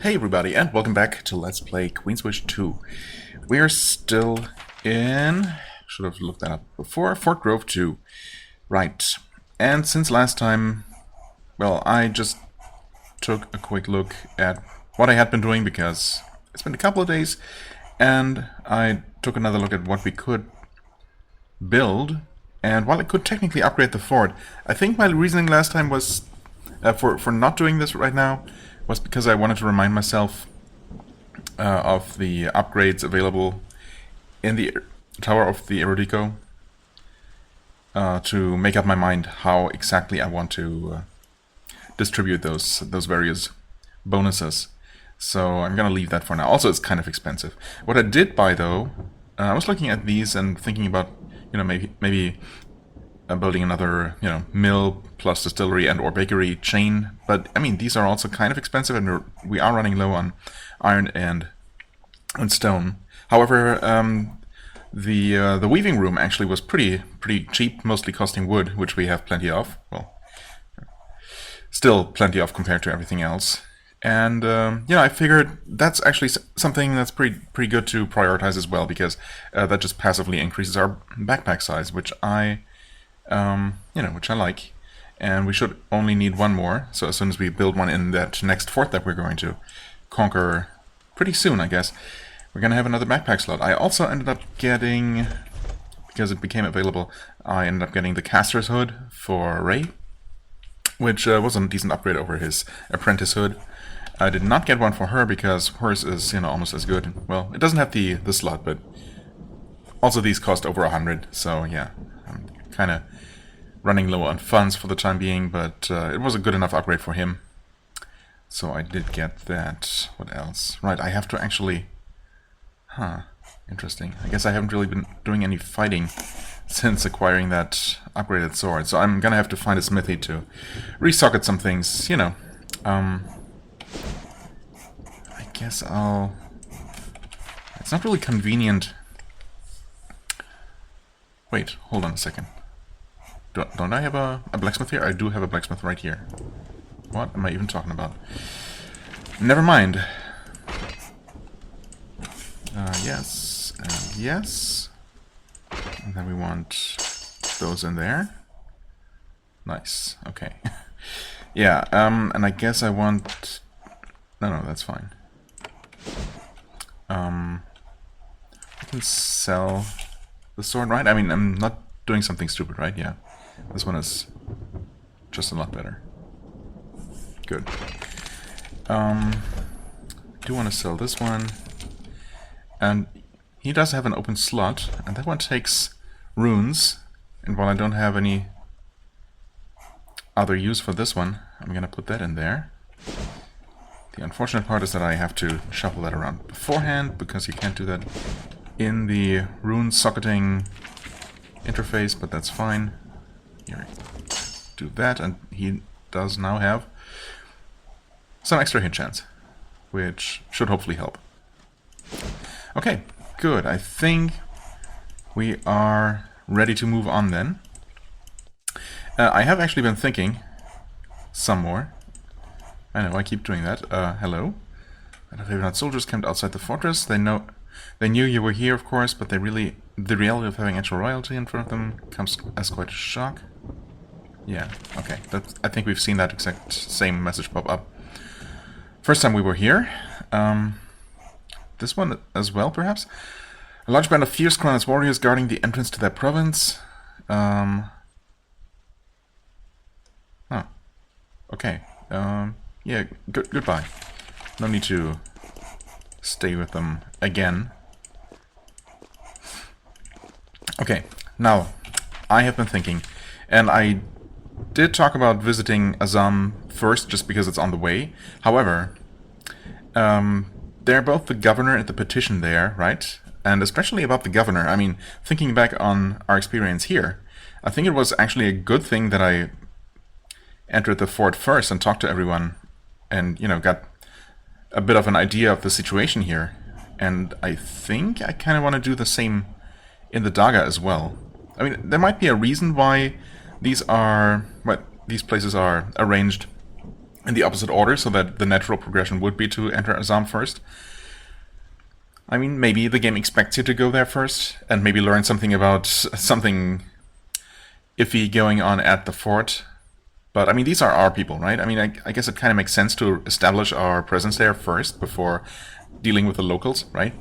Hey everybody, and welcome back to Let's Play Queen's Wish 2. We are still in... should have looked that up before. Fort Grove 2. Right. And since last time, well, I just took a quick look at what I had been doing because it's been a couple of days, and I took another look at what we could build. And while I could technically upgrade the fort, I think my reasoning last time was for not doing this right now was because I wanted to remind myself of the upgrades available in the Tower of the Eurodica to make up my mind how exactly I want to distribute those various bonuses. So I'm gonna leave that for now. Also, it's kind of expensive. What I did buy, though, I was looking at these and thinking about, you know, maybe building another, you know, mill plus distillery and or bakery chain. But I mean, these are also kind of expensive, and we are running low on iron and stone. However, the weaving room actually was pretty cheap, mostly costing wood, which we have plenty of. Well, still plenty of compared to everything else. And yeah, I figured that's actually something that's pretty good to prioritize as well, because that just passively increases our backpack size, which which I like. And we should only need one more, so as soon as we build one in that next fort that we're going to conquer pretty soon, I guess, we're going to have another backpack slot. I also ended up getting, because it became available, I ended up getting the caster's hood for Ray, which was a decent upgrade over his apprentice hood. I did not get one for her because hers is, you know, almost as good. Well, it doesn't have the slot, but also these cost over 100, so yeah, I'm kind of running low on funds for the time being, but it was a good enough upgrade for him. So I did get that. What else? Right, I have to actually... interesting. I guess I haven't really been doing any fighting since acquiring that upgraded sword, so I'm gonna have to find a smithy to resocket some things, you know. I guess I'll... It's not really convenient... Wait, hold on a second. Don't I have a blacksmith here? I do have a blacksmith right here. What am I even talking about? Never mind. Yes, and yes. And then we want those in there. Nice, okay. Yeah, and I guess I want... No, that's fine. I can sell the sword, right? I mean, I'm not doing something stupid, right? Yeah. This one is just a lot better. Good. I do want to sell this one. And he does have an open slot, and that one takes runes. And while I don't have any other use for this one, I'm gonna put that in there. The unfortunate part is that I have to shuffle that around beforehand, because you can't do that in the rune socketing interface, but that's fine. Here, do that, and he does now have some extra hit chance, which should hopefully help. Okay, good. I think we are ready to move on then. I have actually been thinking some more. I know, I keep doing that. Hello. Not soldiers camped outside the fortress. They knew you were here, of course, but the reality of having actual royalty in front of them comes as quite a shock. Yeah, okay. I think we've seen that exact same message pop up first time we were here. This one as well, perhaps? A large band of fierce Crown's warriors guarding the entrance to their province. Oh. Okay. Yeah, goodbye. No need to stay with them again. Okay, now, I have been thinking, and I did talk about visiting Azam first, just because it's on the way. However, they're both the governor and the petition there, right? And especially about the governor, I mean, thinking back on our experience here, I think it was actually a good thing that I entered the fort first and talked to everyone and, you know, got a bit of an idea of the situation here. And I think I kind of want to do the same in the Daga as well. I mean, there might be a reason why these places are arranged in the opposite order, so that the natural progression would be to enter Azam first. I mean, maybe the game expects you to go there first, and maybe learn something about something iffy going on at the fort. But, I mean, these are our people, right? I mean, I guess it kind of makes sense to establish our presence there first, before dealing with the locals, right?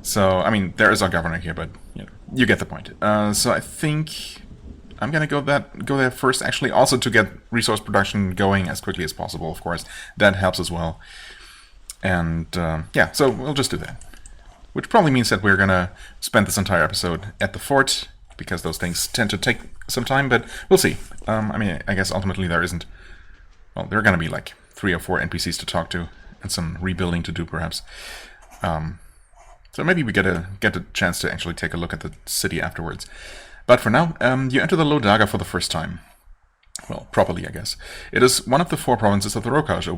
So, I mean, there is our governor here, but, you know, you get the point. So I think I'm gonna go there first, actually, also to get resource production going as quickly as possible, of course. That helps as well. And, yeah, so we'll just do that. Which probably means that we're gonna spend this entire episode at the fort, because those things tend to take some time, but we'll see. I mean, I guess ultimately there isn't... Well, there are gonna be like 3 or 4 NPCs to talk to, and some rebuilding to do, perhaps. So maybe we get a chance to actually take a look at the city afterwards. But for now, you enter the Eurodica for the first time. Well, properly, I guess. It is one of the 4 provinces of the Rokaj, a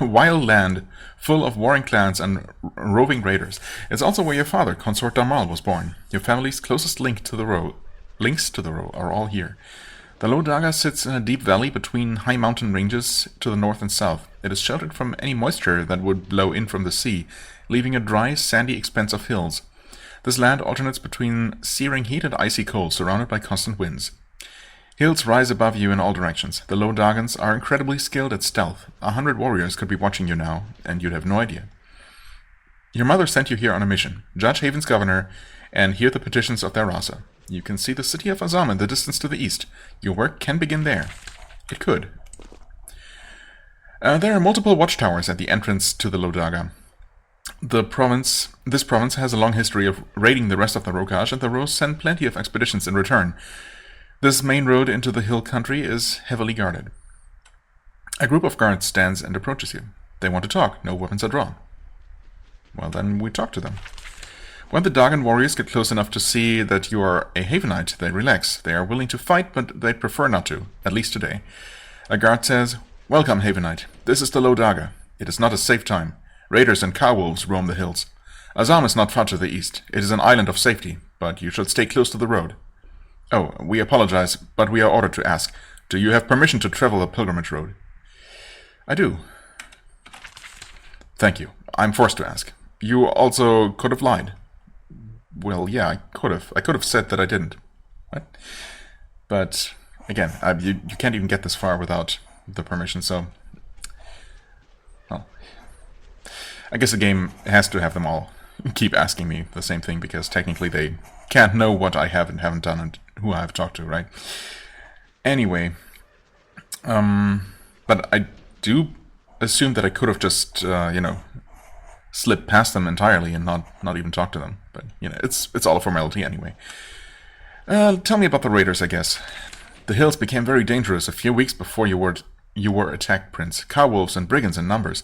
wild land full of warring clans and roving raiders. It's also where your father, Consort Darmal, was born. Your family's closest links to the row are all here. The Eurodica sits in a deep valley between high mountain ranges to the north and south. It is sheltered from any moisture that would blow in from the sea, leaving a dry, sandy expanse of hills. This land alternates between searing heat and icy cold, surrounded by constant winds. Hills rise above you in all directions. The Eurodians are incredibly skilled at stealth. 100 warriors could be watching you now, and you'd have no idea. Your mother sent you here on a mission. Judge Haven's governor, and hear the petitions of their Rasa. You can see the city of Azam in the distance to the east. Your work can begin there. It could. There are multiple watchtowers at the entrance to the Eurodica. This province has a long history of raiding the rest of the Rokaj, and the Rose send plenty of expeditions in return. This main road into the hill country is heavily guarded. A group of guards stands and approaches you. They want to talk. No weapons are drawn. Well, then we talk to them. When the Dagan warriors get close enough to see that you are a Havenite, they relax. They are willing to fight, but they prefer not to, at least today. A guard says, "Welcome, Havenite. This is the Eurodica. It is not a safe time. Raiders and cow-wolves roam the hills. Azam is not far to the east. It is an island of safety, but you should stay close to the road. Oh, we apologize, but we are ordered to ask. Do you have permission to travel the pilgrimage road?" I do. Thank you. I'm forced to ask. You also could have lied. Well, yeah, I could have. I could have said that I didn't. What? But, again, you can't even get this far without the permission, so... Well, I guess the game has to have them all keep asking me the same thing, because technically they can't know what I have and haven't done and who I've talked to, right? Anyway, but I do assume that I could have just, you know, slipped past them entirely and not even talked to them. But, you know, it's all a formality anyway. Tell me about the raiders, I guess. The hills became very dangerous a few weeks before you were attacked, Prince. Cow-wolves and brigands in numbers.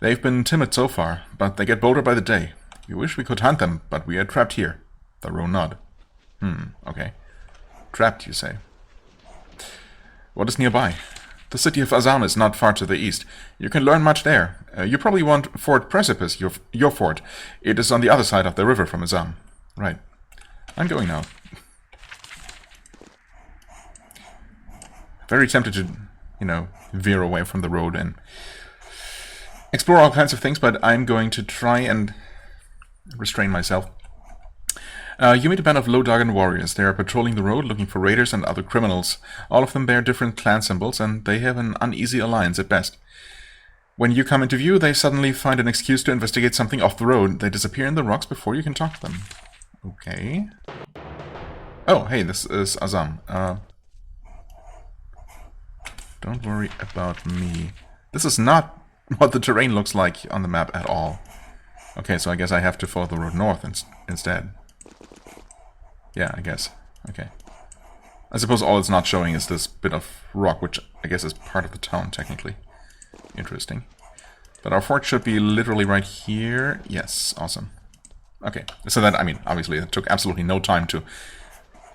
They've been timid so far, but they get bolder by the day. We wish we could hunt them, but we are trapped here. The row nod. Okay. Trapped, you say. What is nearby? The city of Azam is not far to the east. You can learn much there. You probably want Fort Precipice, your fort. It is on the other side of the river from Azam. Right. I'm going now. Very tempted to, you know, veer away from the road and explore all kinds of things, but I'm going to try and restrain myself. You meet a band of Eurodican warriors. They are patrolling the road looking for raiders and other criminals. All of them bear different clan symbols, and they have an uneasy alliance at best. When you come into view, they suddenly find an excuse to investigate something off the road. They disappear in the rocks before you can talk to them. Okay. Oh, hey, this is Azam. Don't worry about me. This is not what the terrain looks like on the map at all. Okay, so I guess I have to follow the road north instead. Yeah, I guess. Okay. I suppose all it's not showing is this bit of rock, which I guess is part of the town, technically. Interesting. But our fort should be literally right here. Yes, awesome. Okay, so that, I mean, obviously it took absolutely no time to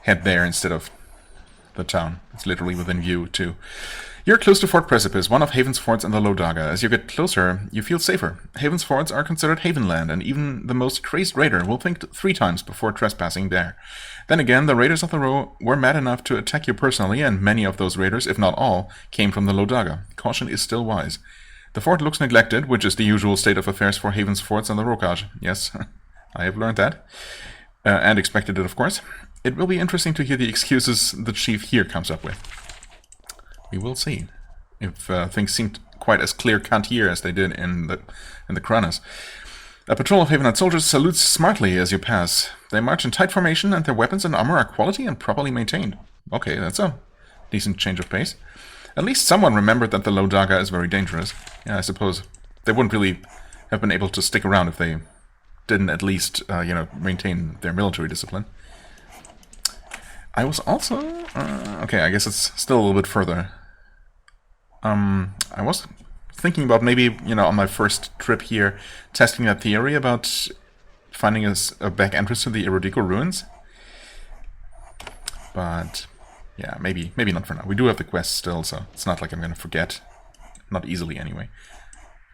head there instead of the town. It's literally within view, too. You're close to Fort Precipice, one of Haven's forts in the Eurodica. As you get closer, you feel safer. Haven's forts are considered Havenland, and even the most crazed raider will think 3 times before trespassing there. Then again, the raiders of the row were mad enough to attack you personally, and many of those raiders, if not all, came from the Eurodica. Caution is still wise. The fort looks neglected, which is the usual state of affairs for Haven's forts and the Rokaj. Yes, I have learned that. And expected it, of course. It will be interesting to hear the excuses the chief here comes up with. We will see if things seemed quite as clear-cut here as they did in the Kronos. A patrol of Havenite soldiers salutes smartly as you pass. They march in tight formation, and their weapons and armor are quality and properly maintained. Okay, that's a decent change of pace. At least someone remembered that the Eurodica is very dangerous. Yeah, I suppose they wouldn't really have been able to stick around if they didn't at least, maintain their military discipline. I was also... okay, I guess it's still a little bit further. I was thinking about maybe, on my first trip here, testing that theory about finding a back entrance to the Eurodica ruins. But, yeah, maybe not for now. We do have the quest still, so it's not like I'm going to forget. Not easily, anyway.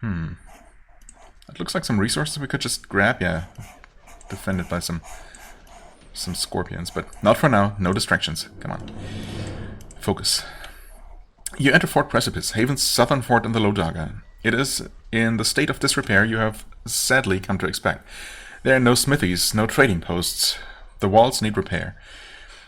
It looks like some resources we could just grab, yeah. Defended by some scorpions, but not for now. No distractions. Come on. Focus. You enter Fort Precipice, Haven's southern fort in the Eurodica. It is in the state of disrepair you have sadly come to expect. There are no smithies, no trading posts. The walls need repair.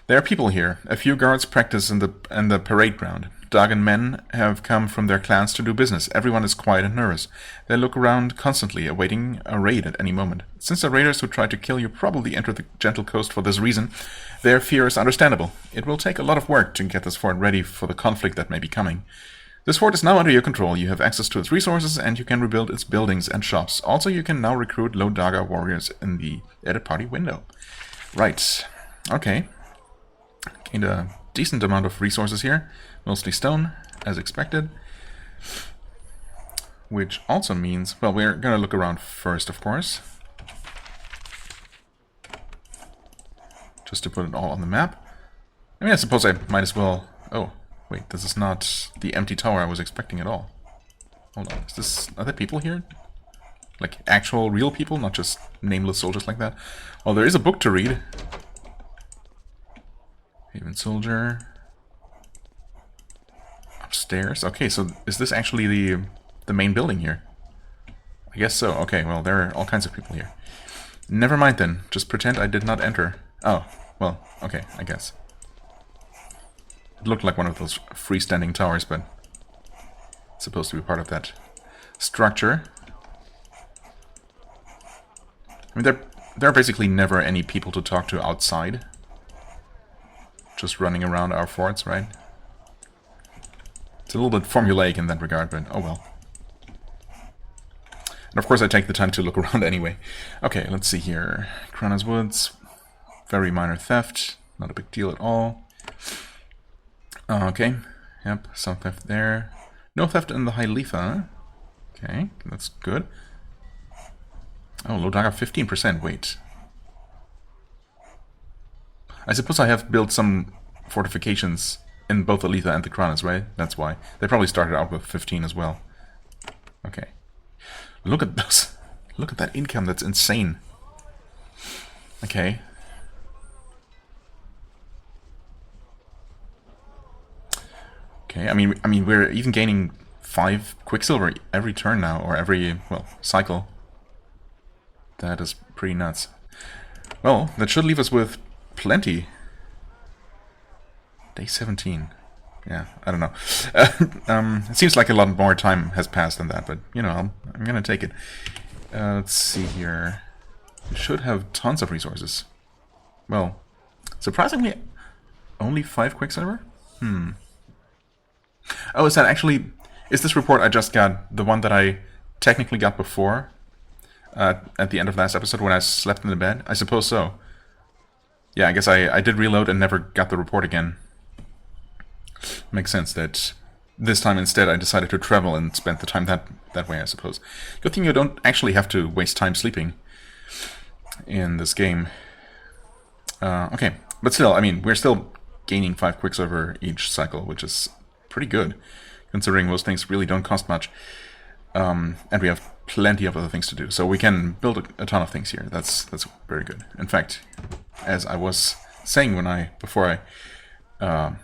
There are people here. A few guards practice in the parade ground. Dagan men have come from their clans to do business. Everyone is quiet and nervous. They look around constantly, awaiting a raid at any moment. Since the raiders who tried to kill you probably entered the Gentle Coast for this reason, their fear is understandable. It will take a lot of work to get this fort ready for the conflict that may be coming. This fort is now under your control. You have access to its resources, and you can rebuild its buildings and shops. Also, you can now recruit Eurodica warriors in the edit party window. Right. Okay. Gained a decent amount of resources here. Mostly stone, as expected. Which also means... well, we're going to look around first, of course. Just to put it all on the map. I mean, I suppose I might as well... oh, wait, this is not the empty tower I was expecting at all. Hold on, is this... are there people here? Like, actual, real people, not just nameless soldiers like that? Well, there is a book to read. Haven soldier... upstairs. Okay, so is this actually the main building here? I guess so. Okay, well, there are all kinds of people here. Never mind then. Just pretend I did not enter. Oh, well, okay, I guess. It looked like one of those freestanding towers, but it's supposed to be part of that structure. I mean, there are basically never any people to talk to outside. Just running around our forts, right? It's a little bit formulaic in that regard, but oh well. And of course I take the time to look around anyway. Okay, let's see here. Kronos Woods. Very minor theft. Not a big deal at all. Okay. Yep, some theft there. No theft in the Hyletha. Okay, that's good. Oh, Eurodica 15%. Wait. I suppose I have built some fortifications in both the Letha and the Kronos, right? That's why. They probably started out with 15 as well. Okay. Look at those. Look at that income. That's insane. Okay. Okay, I mean, we're even gaining 5 Quicksilver every turn now, or every, well, cycle. That is pretty nuts. Well, that should leave us with plenty. Day 17. Yeah, I don't know. It seems like a lot more time has passed than that, but, I'm gonna take it. Let's see here. We should have tons of resources. Well, surprisingly, only 5 Quicksilver? Oh, is that actually... is this report I just got the one that I technically got before? At the end of last episode when I slept in the bed? I suppose so. Yeah, I guess I did reload and never got the report again. Makes sense that this time instead I decided to travel and spend the time that way, I suppose. Good thing you don't actually have to waste time sleeping in this game. Okay, but still, I mean, we're still gaining 5 Quicksilver each cycle, which is pretty good, considering most things really don't cost much. And we have plenty of other things to do. So we can build a ton of things here. That's very good. In fact, as I was saying before I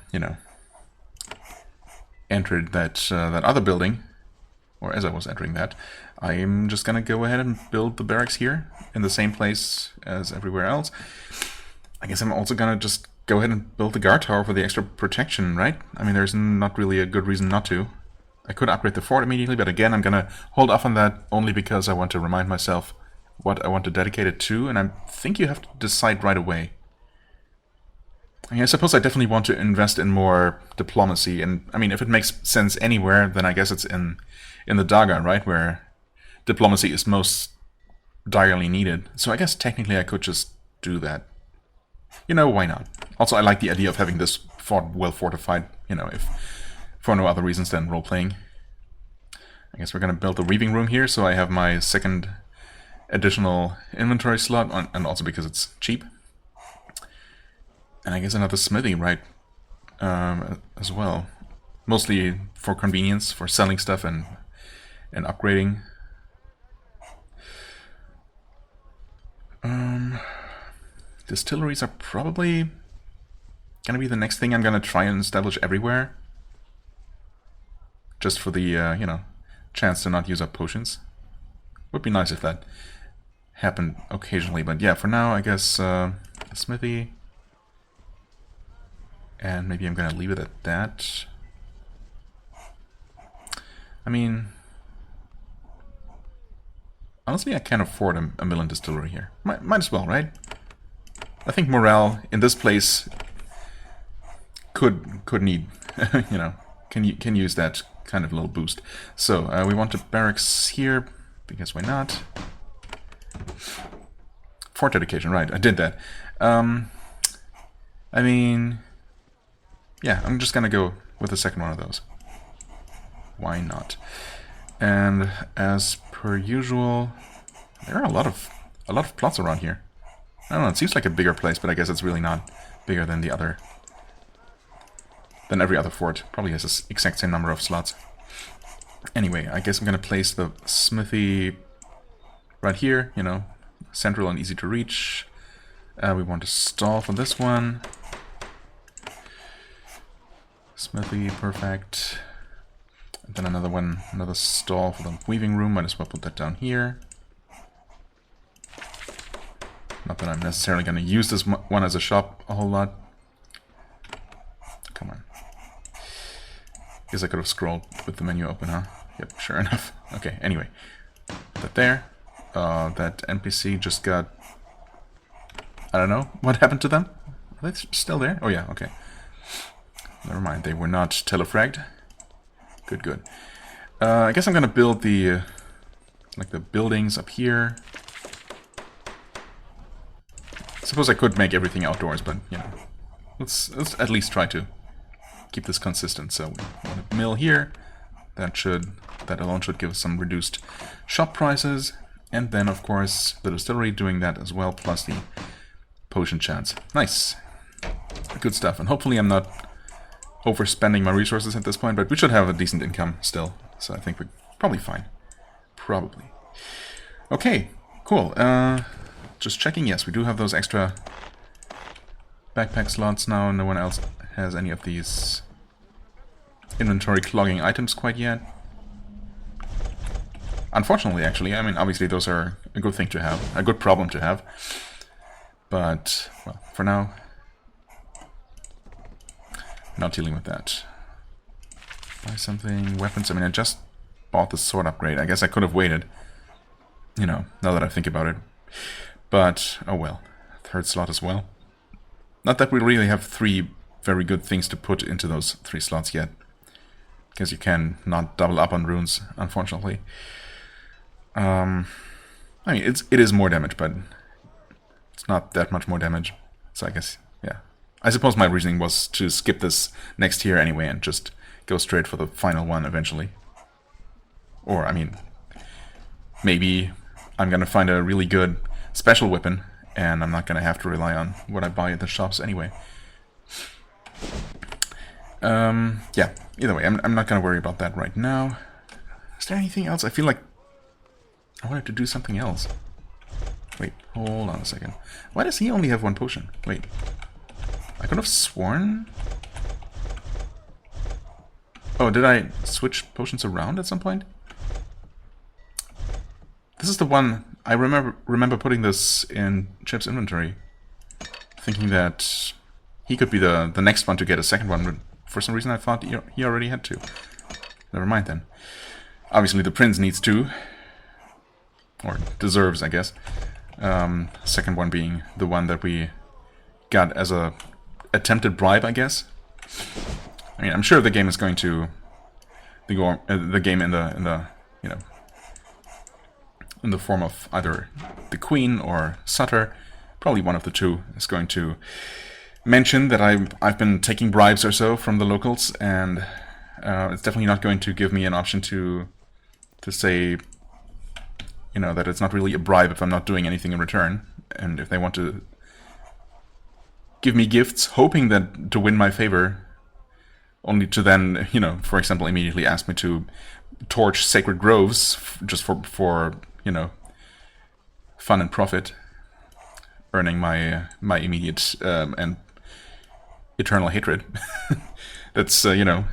entered that other building, or as I was entering that, I'm just gonna go ahead and build the barracks here in the same place as everywhere else. I guess I'm also gonna just go ahead and build the guard tower for the extra protection, right? I mean, there's not really a good reason not to. I could upgrade the fort immediately, but again, I'm gonna hold off on that only because I want to remind myself what I want to dedicate it to, and I think you have to decide right away. I mean, I suppose I definitely want to invest in more diplomacy, and I mean, if it makes sense anywhere, then I guess it's in the Daga, right, where diplomacy is most direly needed. So I guess technically I could just do that. You know, why not? Also, I like the idea of having this fort well fortified, you know, if for no other reasons than role-playing. I guess we're gonna build the weaving room here, so I have my second additional inventory slot, and also because it's cheap. And I guess another smithy, right, as well. Mostly for convenience, for selling stuff and upgrading. Distilleries are probably gonna be the next thing I'm gonna try and establish everywhere. Just for the, you know, chance to not use up potions. Would be nice if that happened occasionally, but yeah, for now, I guess a smithy. And maybe I'm gonna leave it at that. I mean, honestly, I can't afford a mill and distillery here. Might as well, right? I think morale in this place could need, you know, can use that kind of little boost. So we want a barracks here because why not? Fort dedication, right? I did that. I mean, yeah, I'm just gonna go with the second one of those. Why not? And as per usual, there are a lot of plots around here. I don't know, it seems like a bigger place, but I guess it's really not bigger than every other fort. Probably has the exact same number of slots. Anyway, I guess I'm gonna place the smithy right here, you know, central and easy to reach. We want to stall for this one. Smithy, perfect. And then another stall for the weaving room. Might as well put that down here. Not that I'm necessarily going to use this one as a shop a whole lot. Come on. Guess I could have scrolled with the menu open, huh? Yep, sure enough. Okay, anyway. Put that there. That NPC just got... I don't know. What happened to them? Are they still there? Oh yeah, okay. Never mind, they were not telefragged. Good, good. I guess I'm gonna build the like the buildings up here. Suppose I could make everything outdoors, but you know, let's at least try to keep this consistent. So we want a mill here. That alone should give us some reduced shop prices, and then of course the distillery doing that as well, plus the potion chance. Nice, good stuff. And hopefully I'm not overspending my resources at this point, but we should have a decent income still, so I think we're probably fine. Probably. Okay, cool. Just checking, yes, we do have those extra backpack slots now. No one else has any of these inventory clogging items quite yet. Unfortunately, actually. I mean, obviously those are a good thing to have, a good problem to have. But, well, for now, not dealing with that. Buy something, weapons. I mean, I just bought the sword upgrade. I guess I could have waited, you know, now that I think about it. But, oh well. Third slot as well. Not that we really have 3 very good things to put into those 3 slots yet. Because you can not double up on runes, unfortunately. I mean, it is more damage, but it's not that much more damage. So I guess, yeah. I suppose my reasoning was to skip this next tier anyway and just go straight for the final one eventually. Or, I mean, maybe I'm gonna find a really good special weapon and I'm not gonna have to rely on what I buy at the shops anyway. Yeah, either way, I'm not going to worry about that right now. Is there anything else? I feel like I wanted to do something else. Wait, hold on a second. Why does he only have one potion? Wait. I could have sworn... Oh, did I switch potions around at some point? This is the one... I remember putting this in Chip's inventory. Thinking that he could be the next one to get a second one, but for some reason I thought he already had two. Never mind then. Obviously the prince needs two. Or deserves, I guess. Second one being the one that we got as a attempted bribe, I guess. I mean, I'm sure the game is going to the game in the you know, in the form of either the Queen or Sutter, probably one of the two, is going to mention that I've been taking bribes or so from the locals, and it's definitely not going to give me an option to say, you know, that it's not really a bribe if I'm not doing anything in return, and if they want to give me gifts, hoping that to win my favor, only to then, you know, for example, immediately ask me to torch sacred groves just for you know, fun and profit, earning my immediate and eternal hatred. That's you know,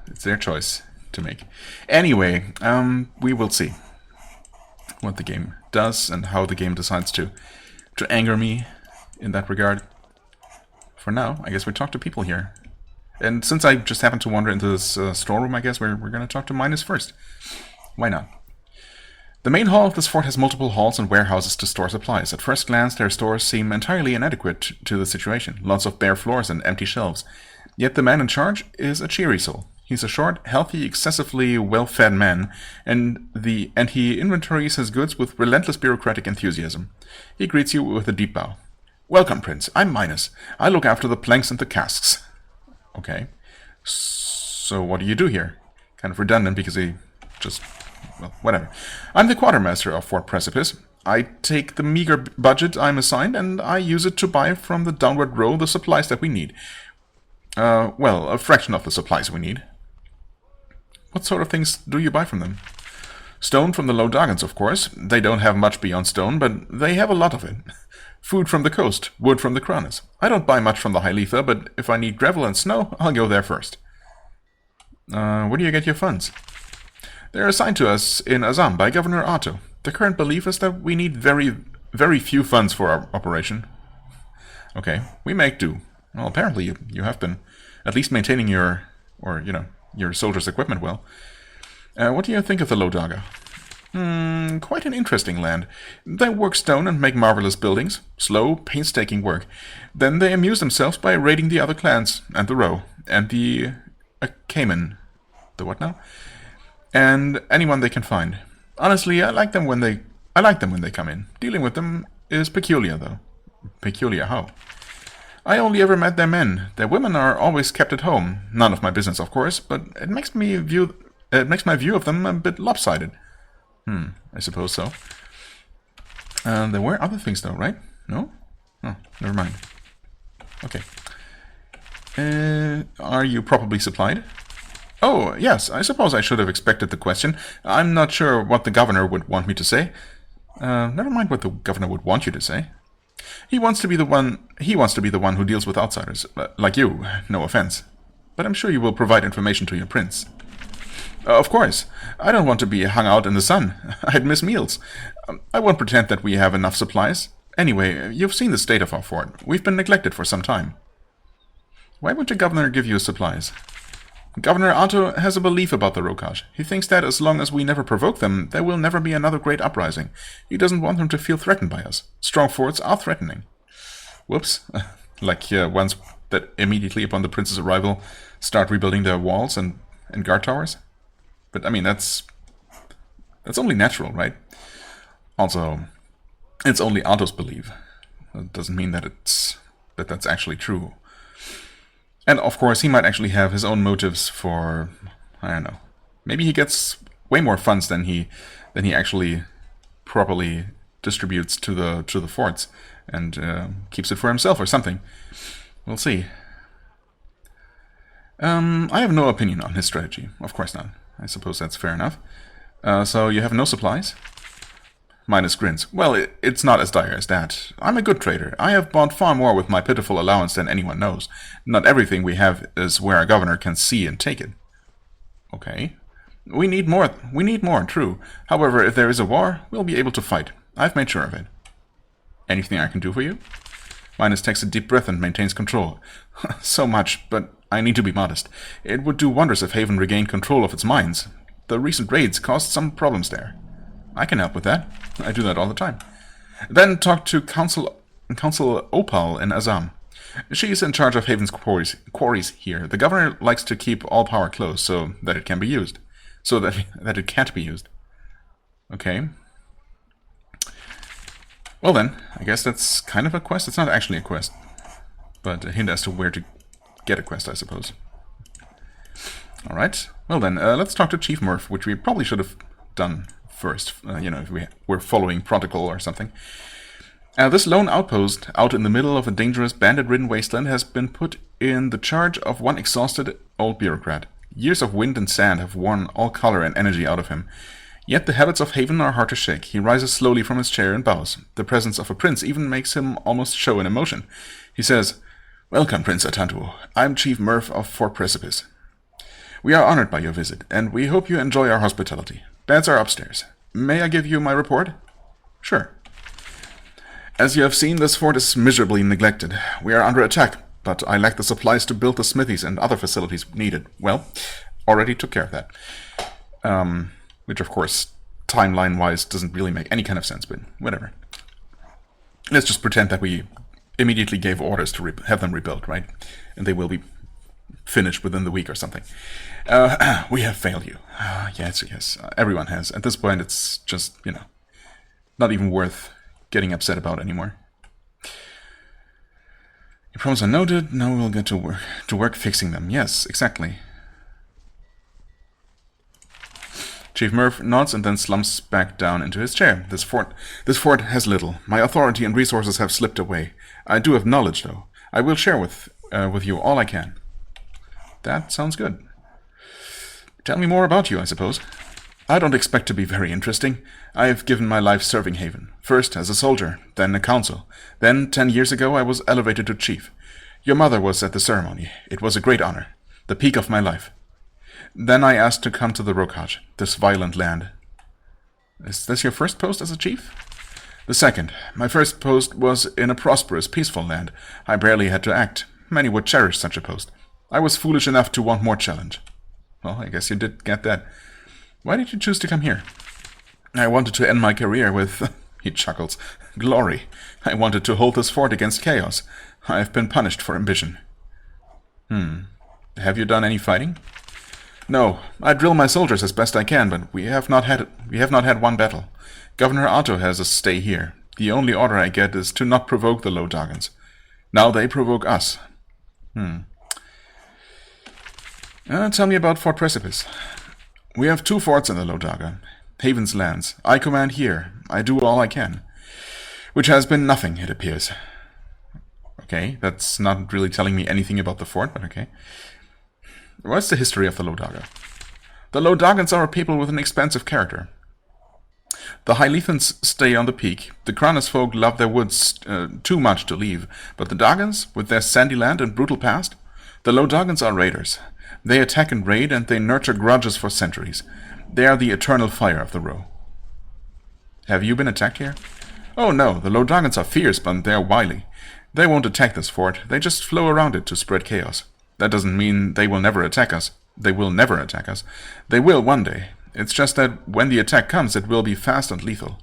it's their choice to make. Anyway, we will see what the game does and how the game decides to anger me in that regard. For now, I guess we talk to people here. And since I just happened to wander into this storeroom, I guess we're going to talk to Minus first. Why not? The main hall of this fort has multiple halls and warehouses to store supplies. At first glance, their stores seem entirely inadequate to the situation. Lots of bare floors and empty shelves. Yet the man in charge is a cheery soul. He's a short, healthy, excessively well-fed man, and he inventories his goods with relentless bureaucratic enthusiasm. He greets you with a deep bow. Welcome, Prince. I'm Minus. I look after the planks and the casks. Okay. So what do you do here? Kind of redundant because he just... well, whatever. I'm the quartermaster of Fort Precipice. I take the meager budget I'm assigned, and I use it to buy from the downward row the supplies that we need. Well, a fraction of the supplies we need. What sort of things do you buy from them? Stone from the Low Dogons, of course. They don't have much beyond stone, but they have a lot of it. Food from the coast, wood from the Kronis. I don't buy much from the High Letha, but if I need gravel and snow, I'll go there first. Where do you get your funds? They're assigned to us in Azam by Governor Otto. The current belief is that we need very, very few funds for our operation. Okay, we make do. Well, apparently you have been at least maintaining your soldiers' equipment well. What do you think of the Lodaga? Quite an interesting land. They work stone and make marvelous buildings. Slow, painstaking work. Then they amuse themselves by raiding the other clans, and the Row, and the Cayman. The what now? And anyone they can find. Honestly, I like them when they come in. Dealing with them is peculiar, though. Peculiar how? I only ever met their men. Their women are always kept at home. None of my business, of course, but it makes my view of them a bit lopsided. I suppose so. There were other things, though, right? No? Oh, never mind. Okay. Are you properly supplied? Oh, yes, I suppose I should have expected the question. I'm not sure what the governor would want me to say. Never mind what the governor would want you to say. He wants to be the one who deals with outsiders, like you, no offense. But I'm sure you will provide information to your prince. Of course. I don't want to be hung out in the sun. I'd miss meals. I won't pretend that we have enough supplies. Anyway, you've seen the state of our fort. We've been neglected for some time. Why would the governor give you supplies? Governor Otto has a belief about the Rokaj. He thinks that as long as we never provoke them, there will never be another great uprising. He doesn't want them to feel threatened by us. Strong forts are threatening. Whoops. Like ones that immediately upon the prince's arrival start rebuilding their walls and guard towers. But I mean, that's only natural, right? Also, it's only Otto's belief. That doesn't mean that that's actually true. And of course, he might actually have his own motives for, I don't know. Maybe he gets way more funds than he actually properly distributes to the forts, and keeps it for himself or something. We'll see. I have no opinion on his strategy. Of course not. I suppose that's fair enough. So you have no supplies? Minus grins. Well, it's not as dire as that. I'm a good trader. I have bought far more with my pitiful allowance than anyone knows. Not everything we have is where a governor can see and take it. Okay. We need more, true. However, if there is a war, we'll be able to fight. I've made sure of it. Anything I can do for you? Minus takes a deep breath and maintains control. So much, but I need to be modest. It would do wonders if Haven regained control of its mines. The recent raids caused some problems there. I can help with that. I do that all the time. Then talk to Council Opal in Azam. She is in charge of Haven's quarries here. The governor likes to keep all power close so that it can be used. So that it can't be used. Okay. Well then, I guess that's kind of a quest. It's not actually a quest, but a hint as to where to get a quest, I suppose. Alright. Well then, let's talk to Chief Murph, which we probably should have done first, you know, if we were following protocol or something. This lone outpost, out in the middle of a dangerous bandit-ridden wasteland, has been put in the charge of one exhausted old bureaucrat. Years of wind and sand have worn all color and energy out of him. Yet the habits of Haven are hard to shake. He rises slowly from his chair and bows. The presence of a prince even makes him almost show an emotion. He says, "Welcome, Prince Atantuo. I'm Chief Murph of Fort Precipice. We are honored by your visit, and we hope you enjoy our hospitality. Beds are upstairs. May I give you my report?" "Sure." "As you have seen, this fort is miserably neglected. We are under attack, but I lack the supplies to build the smithies and other facilities needed. Well, already took care of that." Which, of course, timeline-wise doesn't really make any kind of sense, but whatever. Let's just pretend that we immediately gave orders to have them rebuilt, right? And they will be finished within the week or something. We have failed you. Yes, everyone has. At this point, it's just, you know, not even worth getting upset about anymore. Your problems are noted. Now we'll get to work fixing them. Yes, exactly. Chief Murph nods and then slumps back down into his chair. This fort has little. My authority and resources have slipped away. I do have knowledge, though. I will share with you all I can. That sounds good. Tell me more about you, I suppose. I don't expect to be very interesting. I have given my life serving Haven. First as a soldier, then a consul. Then, 10 years ago, I was elevated to chief. Your mother was at the ceremony. It was a great honor. The peak of my life. Then I asked to come to the Rokaj, this violent land. Is this your first post as a chief? The second. My first post was in a prosperous, peaceful land. I barely had to act. Many would cherish such a post. I was foolish enough to want more challenge. Well, I guess you did get that. Why did you choose to come here? I wanted to end my career with, he chuckles, glory. I wanted to hold this fort against chaos. I have been punished for ambition. Have you done any fighting? No, I drill my soldiers as best I can, but we have not had one battle. Governor Otto has us stay here. The only order I get is to not provoke the Low Doggans. Now they provoke us. Tell me about Fort Precipice. We have 2 forts in the Low Dogga, Haven's lands. I command here. I do all I can. Which has been nothing, it appears. Okay, that's not really telling me anything about the fort, but okay. What's the history of the Low Dogga? The Low Doggans are a people with an expansive character. The Hylethans stay on the peak. The Kranis folk love their woods too much to leave, but the Doggans, with their sandy land and brutal past, the Low Doggans are raiders. They attack and raid, and they nurture grudges for centuries. They are the eternal fire of the Row. Have you been attacked here? Oh no, the Low Doggans are fierce, but they're wily. They won't attack this fort. They just flow around it to spread chaos. That doesn't mean they will never attack us. They will never attack us. They will one day. It's just that when the attack comes, it will be fast and lethal.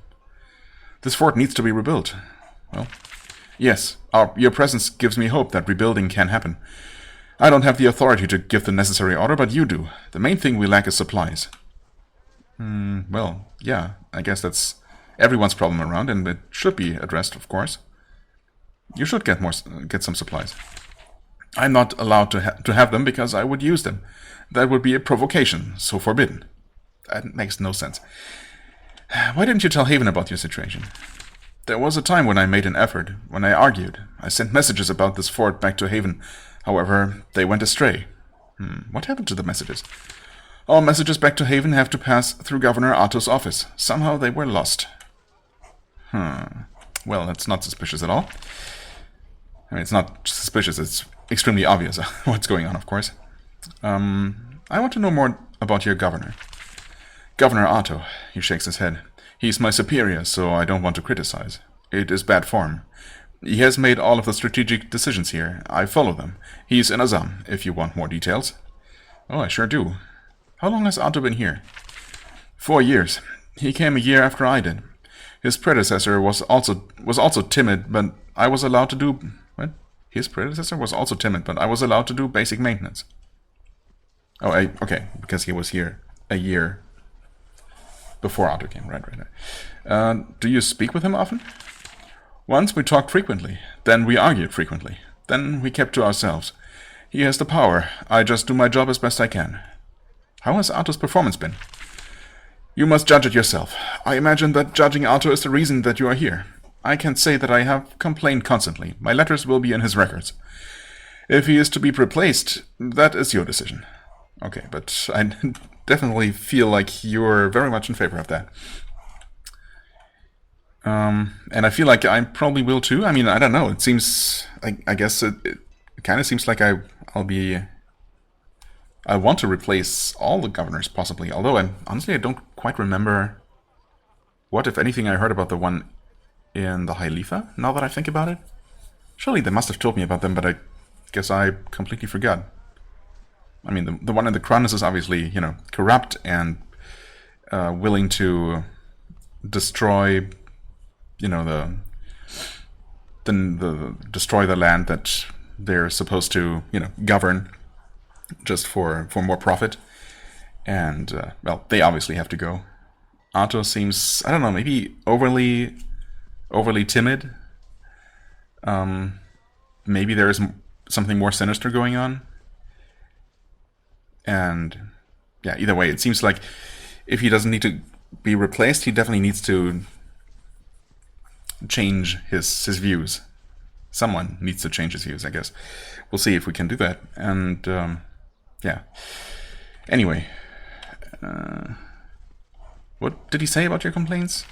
This fort needs to be rebuilt. Well, yes, your presence gives me hope that rebuilding can happen. I don't have the authority to give the necessary order, but you do. The main thing we lack is supplies. Well, yeah, I guess that's everyone's problem around, and it should be addressed, of course. You should get some supplies. I'm not allowed to have them because I would use them. That would be a provocation, so forbidden. That makes no sense. Why didn't you tell Haven about your situation? There was a time when I made an effort, when I argued. I sent messages about this fort back to Haven. However, they went astray. What happened to the messages? All messages back to Haven have to pass through Governor Otto's office. Somehow they were lost. Well, that's not suspicious at all. I mean, it's not suspicious, it's extremely obvious what's going on, of course. I want to know more about your governor. Governor Otto, he shakes his head. He's my superior, so I don't want to criticize. It is bad form. He has made all of the strategic decisions here. I follow them. He's in Azam, if you want more details. Oh, I sure do. How long has Otto been here? 4 years. He came a year after I did. His predecessor was also timid, but I was allowed to do... What? His predecessor was also timid, but I was allowed to do basic maintenance. Oh, okay, because he was here a year before Otto came. Right. Do you speak with him often? Once we talked frequently, then we argued frequently, then we kept to ourselves. He has the power, I just do my job as best I can. How has Otto's performance been? You must judge it yourself. I imagine that judging Otto is the reason that you are here. I can say that I have complained constantly. My letters will be in his records. If he is to be replaced, that is your decision. Okay, but I definitely feel like you're very much in favor of that. And I feel like I probably will too. I mean, I don't know. It seems, I guess it kind of seems like I want to replace all the governors, possibly. Although, honestly, I don't quite remember what, if anything, I heard about the one in the High Letha, now that I think about it. Surely they must have told me about them, but I guess I completely forgot. I mean, the one in the Chronis is obviously, corrupt and willing to destroy, destroy the land that they're supposed to, govern just for more profit. And, well, they obviously have to go. Otto seems, I don't know, maybe overly timid. Maybe there is something more sinister going on. And, yeah, either way, it seems like if he doesn't need to be replaced, he definitely needs to change his views. Someone needs to change his views, I guess. We'll see if we can do that. And, yeah. Anyway. What did he say about your complaints?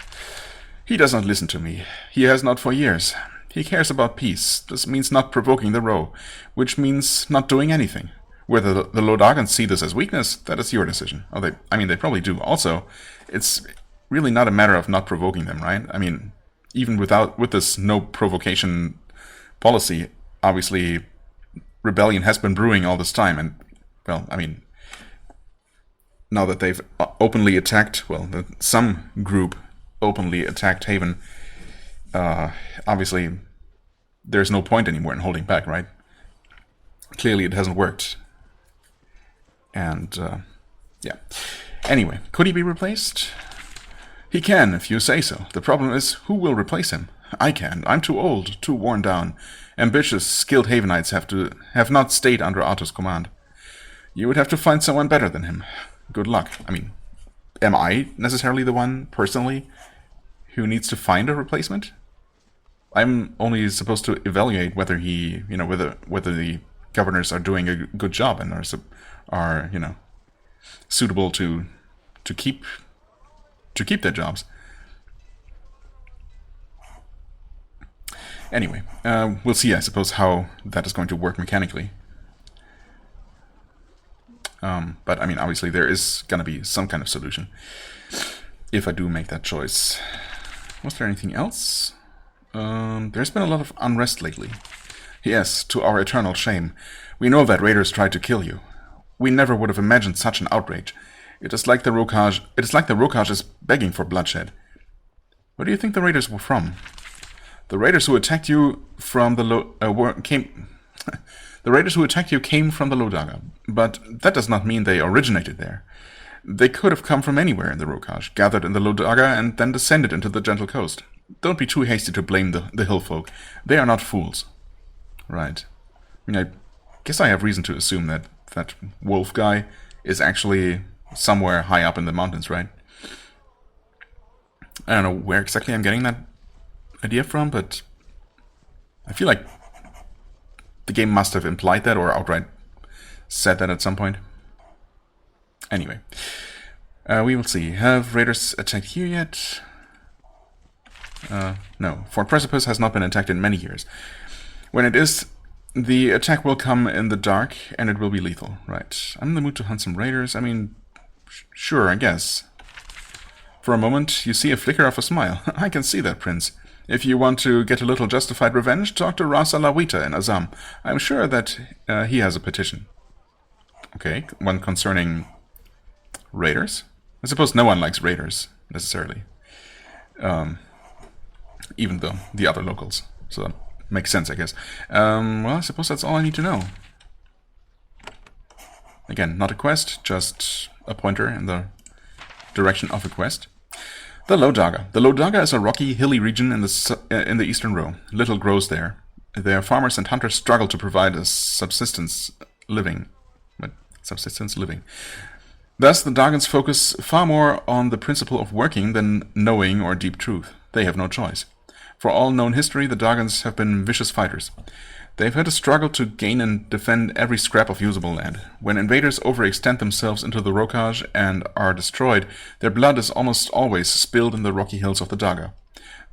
He does not listen to me. He has not for years. He cares about peace. This means not provoking the row, which means not doing anything. Whether the Lodagans see this as weakness, that is your decision. Oh, they probably do. Also, it's really not a matter of not provoking them, right? I mean, even with this no provocation policy, obviously rebellion has been brewing all this time, and, well, I mean, now that they've openly attacked, well, some group openly attacked Haven, obviously there's no point anymore in holding back, right? Clearly it hasn't worked. And, yeah. Anyway, could he be replaced? He can, if you say so. The problem is, who will replace him? I can. I'm too old, too worn down. Ambitious, skilled Havenites have not stayed under Otto's command. You would have to find someone better than him. Good luck. I mean, am I necessarily the one, personally, who needs to find a replacement? I'm only supposed to evaluate whether whether the governors are doing a good job and are suitable to keep their jobs. Anyway, we'll see, I suppose, how that is going to work mechanically. But I mean, obviously, there is going to be some kind of solution if I do make that choice. Was there anything else? There's been a lot of unrest lately. Yes, to our eternal shame. We know that raiders tried to kill you. We never would have imagined such an outrage. It is like the Rokaj is begging for bloodshed. Where do you think the raiders were from? The raiders who attacked you from the came from the Eurodica, but that does not mean they originated there. They could have come from anywhere in the Rokaj, gathered in the Eurodica, and then descended into the gentle coast. Don't be too hasty to blame the hill folk. They are not fools. Right. I mean, I guess I have reason to assume that that wolf guy is actually somewhere high up in the mountains, right? I don't know where exactly I'm getting that idea from, but I feel like the game must have implied that or outright said that at some point. Anyway, we will see. Have raiders attacked here yet? No. Fort Precipice has not been attacked in many years. When it is, the attack will come in the dark, and it will be lethal. Right. I'm in the mood to hunt some raiders. I mean, sure, I guess. For a moment, you see a flicker of a smile. I can see that, Prince. If you want to get a little justified revenge, talk to Rasa Lawita in Azam. I'm sure that he has a petition. Okay, one concerning raiders? I suppose no one likes raiders, necessarily. Even though the other locals. So that makes sense, I guess. Well, I suppose that's all I need to know. Again, not a quest, just a pointer in the direction of a quest. The Eurodica. The Eurodica is a rocky, hilly region in the eastern row. Little grows there. Their farmers and hunters struggle to provide a subsistence living. Thus, the Dagans focus far more on the principle of working than knowing or deep truth. They have no choice. For all known history, the Dagans have been vicious fighters. They've had to struggle to gain and defend every scrap of usable land. When invaders overextend themselves into the Rokaj and are destroyed, their blood is almost always spilled in the rocky hills of the Daga.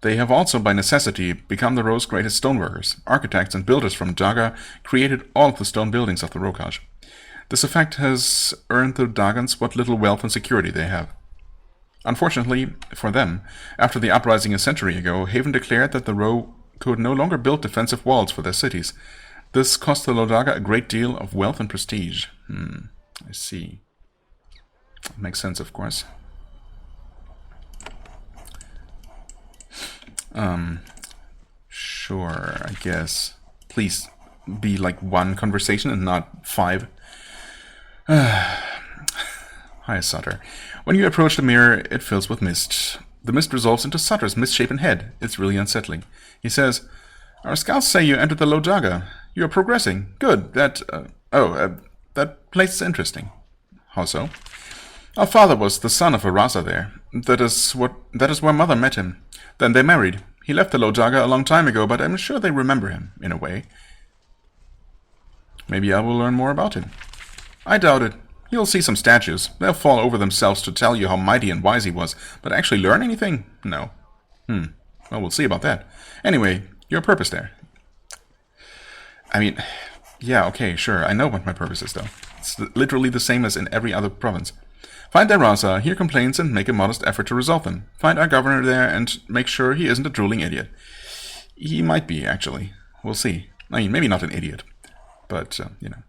They have also, by necessity, become the Row's greatest stoneworkers. Architects and builders from Daga created all of the stone buildings of the Rokaj. This effect has earned the Dagans what little wealth and security they have. Unfortunately for them, after the uprising a century ago, Haven declared that the Row could no longer build defensive walls for their cities. This cost the Eurodica a great deal of wealth and prestige. I see. Makes sense, of course. Sure, I guess. Please be like one conversation and not 5. Hi, Sutter. When you approach the mirror, it fills with mist. The mist resolves into Sutter's misshapen head. It's really unsettling. He says, "Our scouts say you entered the Eurodica. You are progressing. Good. That place is interesting." How so? "Our father was the son of a Rasa there. That is where Mother met him. Then they married. He left the Eurodica a long time ago, but I'm sure they remember him, in a way. Maybe I will learn more about him." "I doubt it. You'll see some statues. They'll fall over themselves to tell you how mighty and wise he was, but actually learn anything? No." Well, we'll see about that. Anyway, your purpose there. I mean, yeah, okay, sure. I know what my purpose is, though. It's literally the same as in every other province. Find their Rasa, hear complaints, and make a modest effort to resolve them. Find our governor there and make sure he isn't a drooling idiot. He might be, actually. We'll see. I mean, maybe not an idiot, but, you know.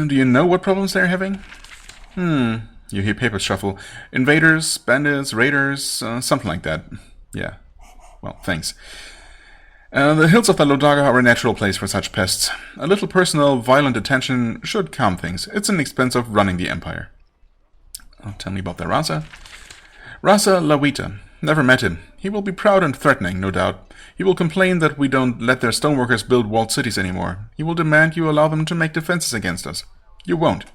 Do you know what problems they're having? You hear papers shuffle. Invaders, bandits, raiders, something like that. Yeah. Well, thanks. The hills of the Eurodica are a natural place for such pests. A little personal, violent attention should calm things. It's an expense of running the empire. Tell me about the Rasa. Rasa Lawita. Never met him. He will be proud and threatening, no doubt. He will complain that we don't let their stoneworkers build walled cities anymore. He will demand you allow them to make defenses against us. You won't.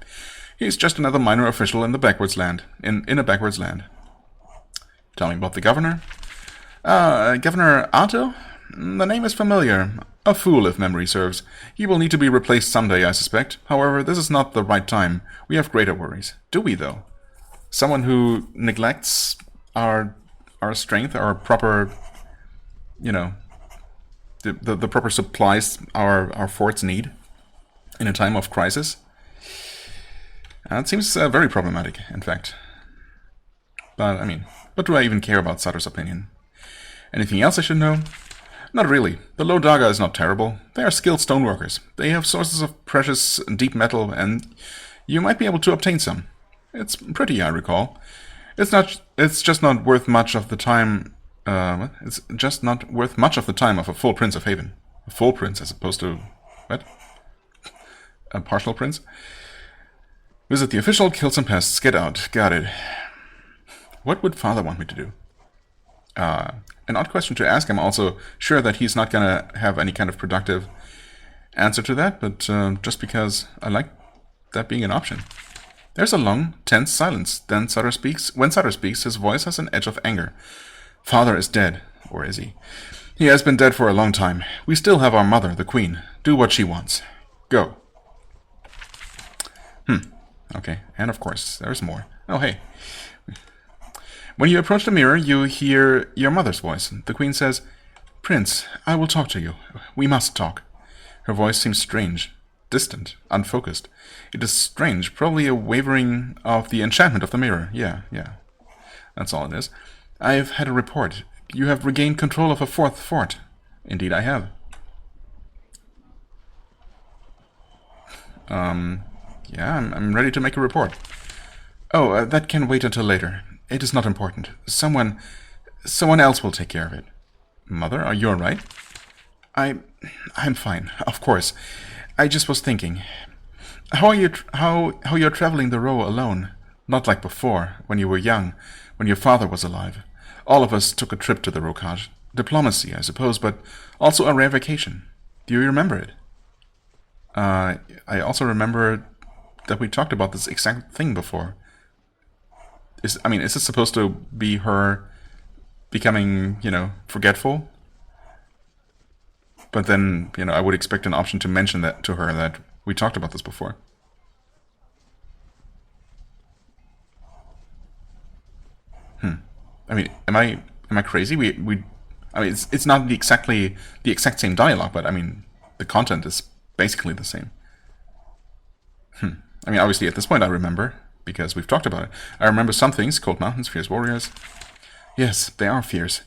He's just another minor official in the backwards land. In a backwards land. Tell me about the governor. Governor Ato? The name is familiar. A fool, if memory serves. He will need to be replaced someday, I suspect. However, this is not the right time. We have greater worries. Do we, though? Someone who neglects our strength, our proper, you know, the proper supplies our forts need in a time of crisis? It seems very problematic, in fact. But, I mean, what do I even care about Sutter's opinion? Anything else I should know? Not really. The Eurodica is not terrible. They are skilled stoneworkers. They have sources of precious deep metal, and you might be able to obtain some. It's pretty, I recall. It's just not worth much of the time. It's just not worth much of the time of a full prince of Haven. A full prince as opposed to what? A partial prince. Visit the official, kill some pests, get out. Got it. What would Father want me to do? An odd question to ask. I'm also sure that he's not gonna have any kind of productive answer to that, but just because I like that being an option. There's a long, tense silence. Then Sutter speaks. When Sutter speaks, his voice has an edge of anger. Father is dead. Or is he? He has been dead for a long time. We still have our mother, the queen. Do what she wants. Go. Okay, and of course, there's more. Oh, hey. When you approach the mirror, you hear your mother's voice. The queen says, "Prince, I will talk to you. We must talk." Her voice seems strange, distant, unfocused. It is strange, probably a wavering of the enchantment of the mirror. Yeah. That's all it is. "I've had a report. You have regained control of a fourth fort." Indeed, I have. Yeah, I'm ready to make a report. Oh, that can wait until later. It is not important. Someone else will take care of it. Mother, are you alright? I'm fine, of course. I just was thinking. How are you how you're traveling the row alone? Not like before, when you were young, when your father was alive. All of us took a trip to the Rocage. Diplomacy, I suppose, but also a rare vacation. Do you remember it? I also remember that we talked about this exact thing before. Is this supposed to be her becoming, forgetful? But then, I would expect an option to mention that to her, that we talked about this before. Am I crazy? It's not the exact same dialogue, but the content is basically the same. Obviously at this point I remember, because we've talked about it. I remember some things: cold mountains, fierce warriors. Yes, they are fierce.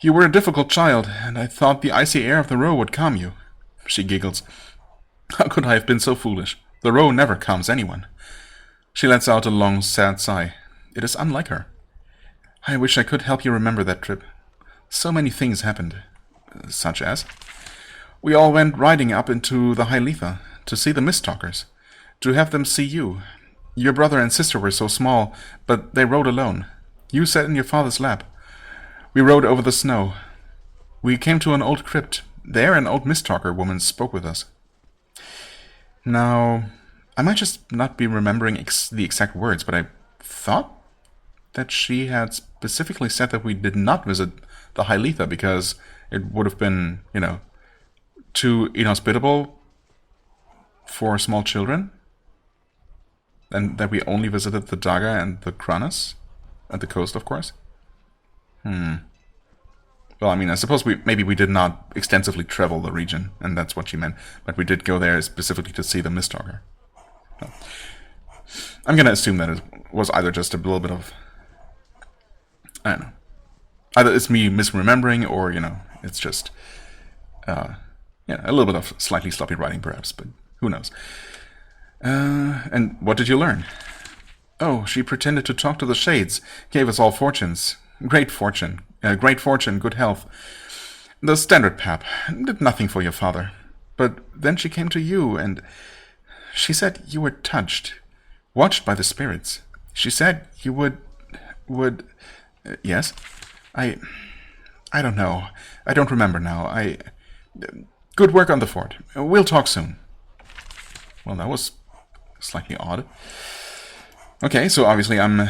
You were a difficult child, and I thought the icy air of the row would calm you. She giggles. How could I have been so foolish? The row never calms anyone. She lets out a long, sad sigh. It is unlike her. I wish I could help you remember that trip. So many things happened. Such as? We all went riding up into the High Letha to see the Mist-Talkers. To have them see you. Your brother and sister were so small, but they rode alone. You sat in your father's lap. We rode over the snow. We came to an old crypt. There an old Mist-Talker woman spoke with us. Now, I might just not be remembering the exact words, but I thought that she had specifically said that we did not visit the High Letha because it would have been, too inhospitable for small children. And that we only visited the Daga and the Kranas at the coast, of course. Well, I suppose maybe we did not extensively travel the region, and that's what she meant. But we did go there specifically to see the Mist-Talker. No. I'm gonna assume that it was either just a little bit of... I don't know. Either it's me misremembering, or, it's just... a little bit of slightly sloppy writing, perhaps, but who knows. And what did you learn? Oh, she pretended to talk to the shades, gave us all fortunes. Great fortune, good health. The standard pap, did nothing for your father. But then she came to you, and she said you were touched, watched by the spirits. She said you would... yes? I don't know. I don't remember now. Good work on the fort. We'll talk soon. Well, that was slightly odd. Okay, so obviously I'm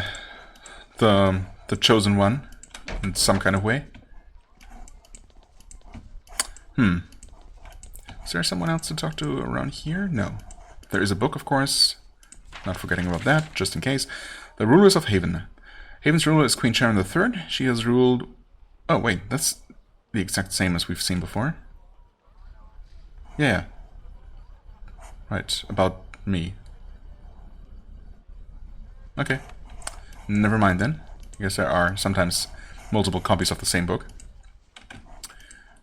the chosen one in some kind of way. Is there someone else to talk to around here? No. There is a book, of course. Not forgetting about that, just in case. The Rulers of Haven. Haven's ruler is Queen Sharyn III. She has ruled... Oh, wait, that's the exact same as we've seen before. Yeah. Right, about me. Okay. Never mind then. I guess there are sometimes multiple copies of the same book.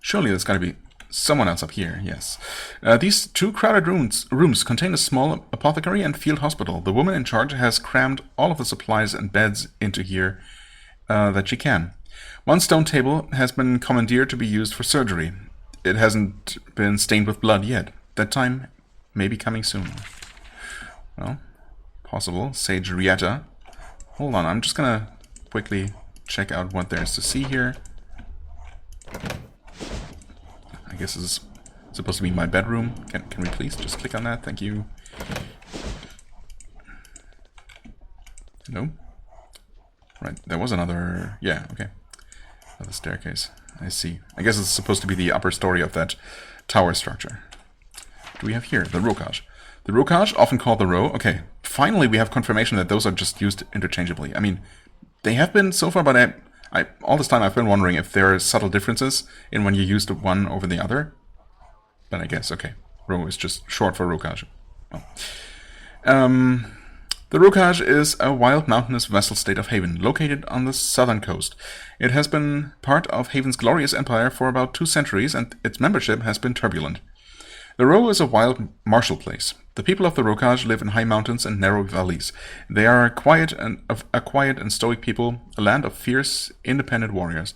Surely there's gotta be someone else up here, yes. These two crowded rooms contain a small apothecary and field hospital. The woman in charge has crammed all of the supplies and beds into here that she can. One stone table has been commandeered to be used for surgery. It hasn't been stained with blood yet. That time may be coming soon. Well, possible. Sage Rieta. Hold on, I'm just gonna quickly check out what there is to see here. I guess this is supposed to be my bedroom. Can we please just click on that? Thank you. No? Right, there was another... Yeah, okay. Another staircase. I see. I guess it's supposed to be the upper story of that tower structure. What do we have here? The Rocage. The Rocage, often called the Row. Okay, finally we have confirmation that those are just used interchangeably. I mean, they have been so far, but I all this time I've been wondering if there are subtle differences in when you use the one over the other. But I guess, okay. Ro is just short for Rokaj. Well. The Rokaj is a wild mountainous vassal state of Haven, located on the southern coast. It has been part of Haven's glorious empire for about 2 centuries, and its membership has been turbulent. The Ro is a wild, martial place. The people of the Rokaj live in high mountains and narrow valleys. They are a quiet and stoic people, a land of fierce, independent warriors.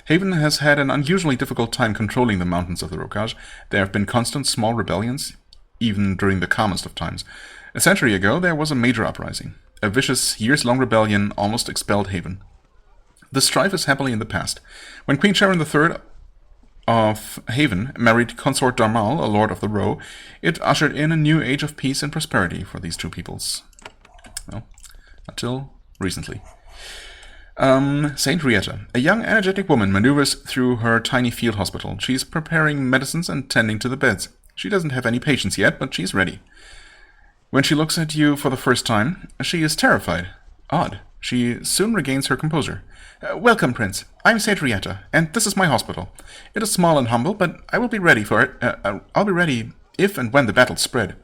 Haven has had an unusually difficult time controlling the mountains of the Rokaj. There have been constant small rebellions, even during the calmest of times. A century ago, there was a major uprising. A vicious, years-long rebellion almost expelled Haven. The strife is happily in the past. When Queen Sharyn III of Haven married Consort Darmal, a lord of the Ro, it ushered in a new age of peace and prosperity for these two peoples. Well, until recently. Saint Rieta, a young, energetic woman, maneuvers through her tiny field hospital. She's preparing medicines and tending to the beds. She doesn't have any patients yet, but she's ready. When she looks at you for the first time, she is terrified. Odd. She soon regains her composure. Welcome, Prince. I'm Saint Rieta, and this is my hospital. It is small and humble, but I will be ready for it. I'll be ready if and when the battles spread.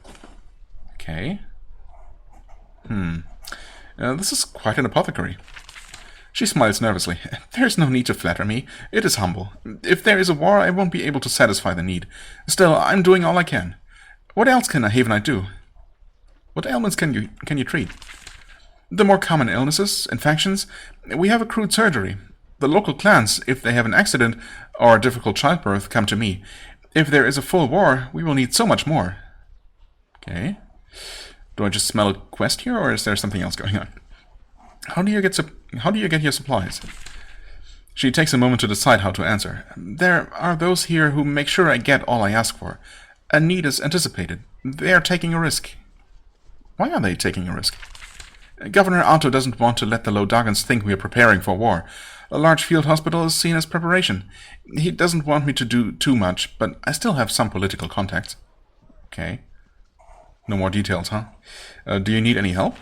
Okay. This is quite an apothecary. She smiles nervously. There's no need to flatter me. It is humble. If there is a war, I won't be able to satisfy the need. Still, I'm doing all I can. What else can a Havenite do? What ailments can you treat? The more common illnesses, infections. We have a crude surgery. The local clans, if they have an accident or a difficult childbirth, come to me. If there is a full war, we will need so much more. Okay. Do I just smell a quest here, or is there something else going on? How do you get your supplies? She takes a moment to decide how to answer. There are those here who make sure I get all I ask for. A need is anticipated. They are taking a risk. Why are they taking a risk? Governor Otto doesn't want to let the Lodagans think we are preparing for war. A large field hospital is seen as preparation. He doesn't want me to do too much, but I still have some political contacts. Okay. No more details, huh? Do you need any help?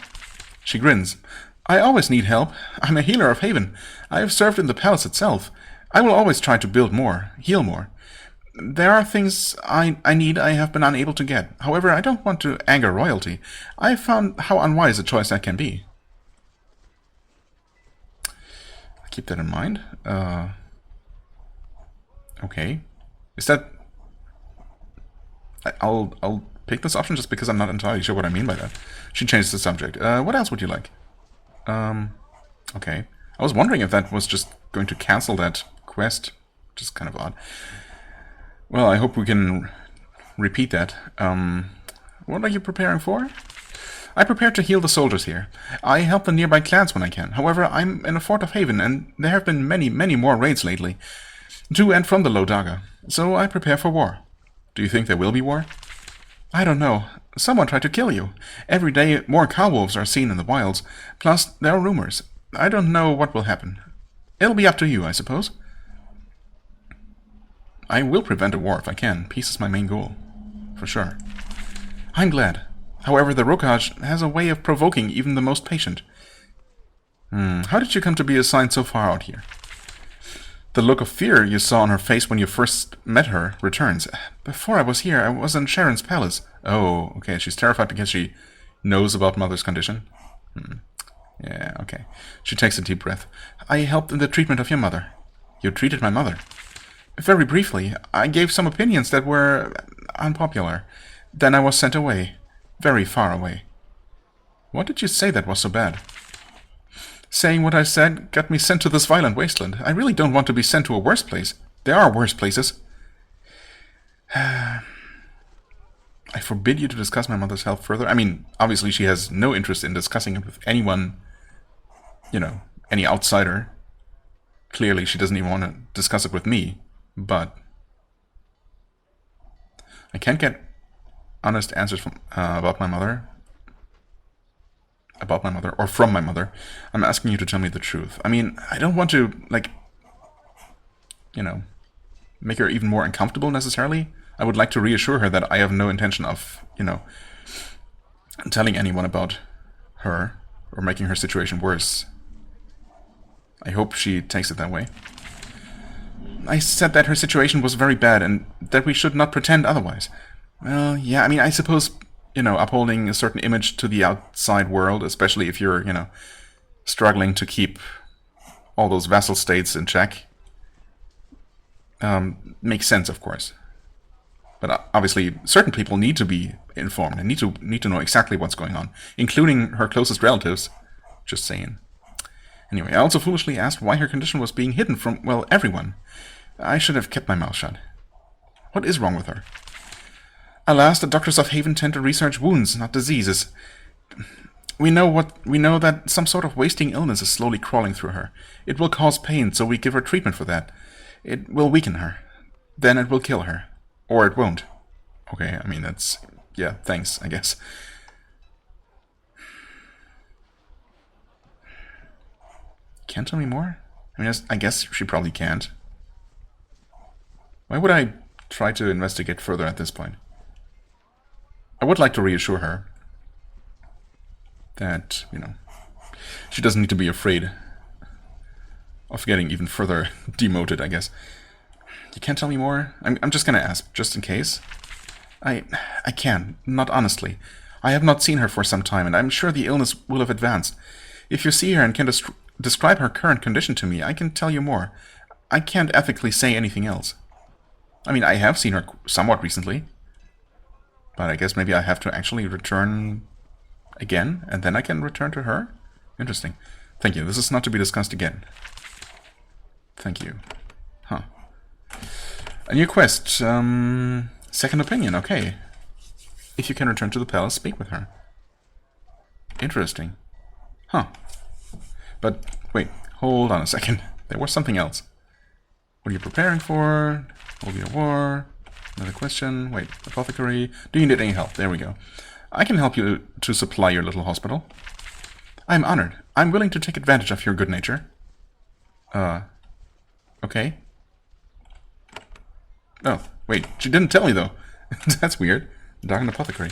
She grins. I always need help. I'm a healer of Haven. I have served in the palace itself. I will always try to build more, heal more. There are things I need I have been unable to get. However, I don't want to anger royalty. I have found how unwise a choice that can be. I keep that in mind. Okay. Is that... I'll pick this option just because I'm not entirely sure what I mean by that. She changed the subject. What else would you like? Okay. I was wondering if that was just going to cancel that quest. Which is kind of odd. Well, I hope we can repeat that. What are you preparing for? I prepare to heal the soldiers here. I help the nearby clans when I can. However, I'm in a fort of Haven, and there have been many, many more raids lately. To and from the Lodaga. So I prepare for war. Do you think there will be war? I don't know. Someone tried to kill you. Every day more cowwolves are seen in the wilds. Plus, there are rumors. I don't know what will happen. It'll be up to you, I suppose. I will prevent a war if I can. Peace is my main goal. For sure. I'm glad. However, the Rokaj has a way of provoking even the most patient. How did you come to be assigned so far out here? The look of fear you saw on her face when you first met her returns. Before I was here, I was in Sharyn's palace. Oh, okay. She's terrified because she knows about Mother's condition. Yeah, okay. She takes a deep breath. I helped in the treatment of your mother. You treated my mother. Very briefly, I gave some opinions that were unpopular. Then I was sent away. Very far away. What did you say that was so bad? Saying what I said got me sent to this violent wasteland. I really don't want to be sent to a worse place. There are worse places. I forbid you to discuss my mother's health further. I mean, obviously she has no interest in discussing it with anyone, you know, any outsider. Clearly she doesn't even want to discuss it with me. But I can't get honest answers from about my mother, or from my mother. I'm asking you to tell me the truth. I mean, I don't want to, like, you know, make her even more uncomfortable necessarily. I would like to reassure her that I have no intention of, you know, telling anyone about her or making her situation worse. I hope she takes it that way. I said that her situation was very bad and that we should not pretend otherwise. Well, yeah, I mean, I suppose, you know, upholding a certain image to the outside world, especially if you're, you know, struggling to keep all those vassal states in check, makes sense, of course. But obviously, certain people need to be informed and need to know exactly what's going on, including her closest relatives. Just saying. Anyway, I also foolishly asked why her condition was being hidden from, well, everyone. I should have kept my mouth shut. What is wrong with her? Alas, the doctors of Haven tend to research wounds, not diseases. We know that some sort of wasting illness is slowly crawling through her. It will cause pain, so we give her treatment for that. It will weaken her. Then it will kill her. Or it won't. Okay, I mean, that's... yeah, thanks, I guess. Can't tell me more? I mean, I guess she probably can't. Why would I try to investigate further at this point? I would like to reassure her that, you know, she doesn't need to be afraid of getting even further demoted, I guess. You can't tell me more? I'm just gonna ask, just in case. I can't, not honestly. I have not seen her for some time, and I'm sure the illness will have advanced. If you see her and can describe her current condition to me, I can tell you more. I can't ethically say anything else. I mean, I have seen her somewhat recently. But I guess maybe I have to actually return again, and then I can return to her? Interesting. Thank you. This is not to be discussed again. Thank you. Huh. A new quest. Second opinion. Okay. If you can return to the palace, speak with her. Interesting. Huh. But, wait. Hold on a second. There was something else. What are you preparing for? Will be a war. Another question. Wait. Apothecary. Do you need any help? There we go. I can help you to supply your little hospital. I'm honored. I'm willing to take advantage of your good nature. Okay. Oh, wait. She didn't tell me, though. That's weird. Darkened Apothecary.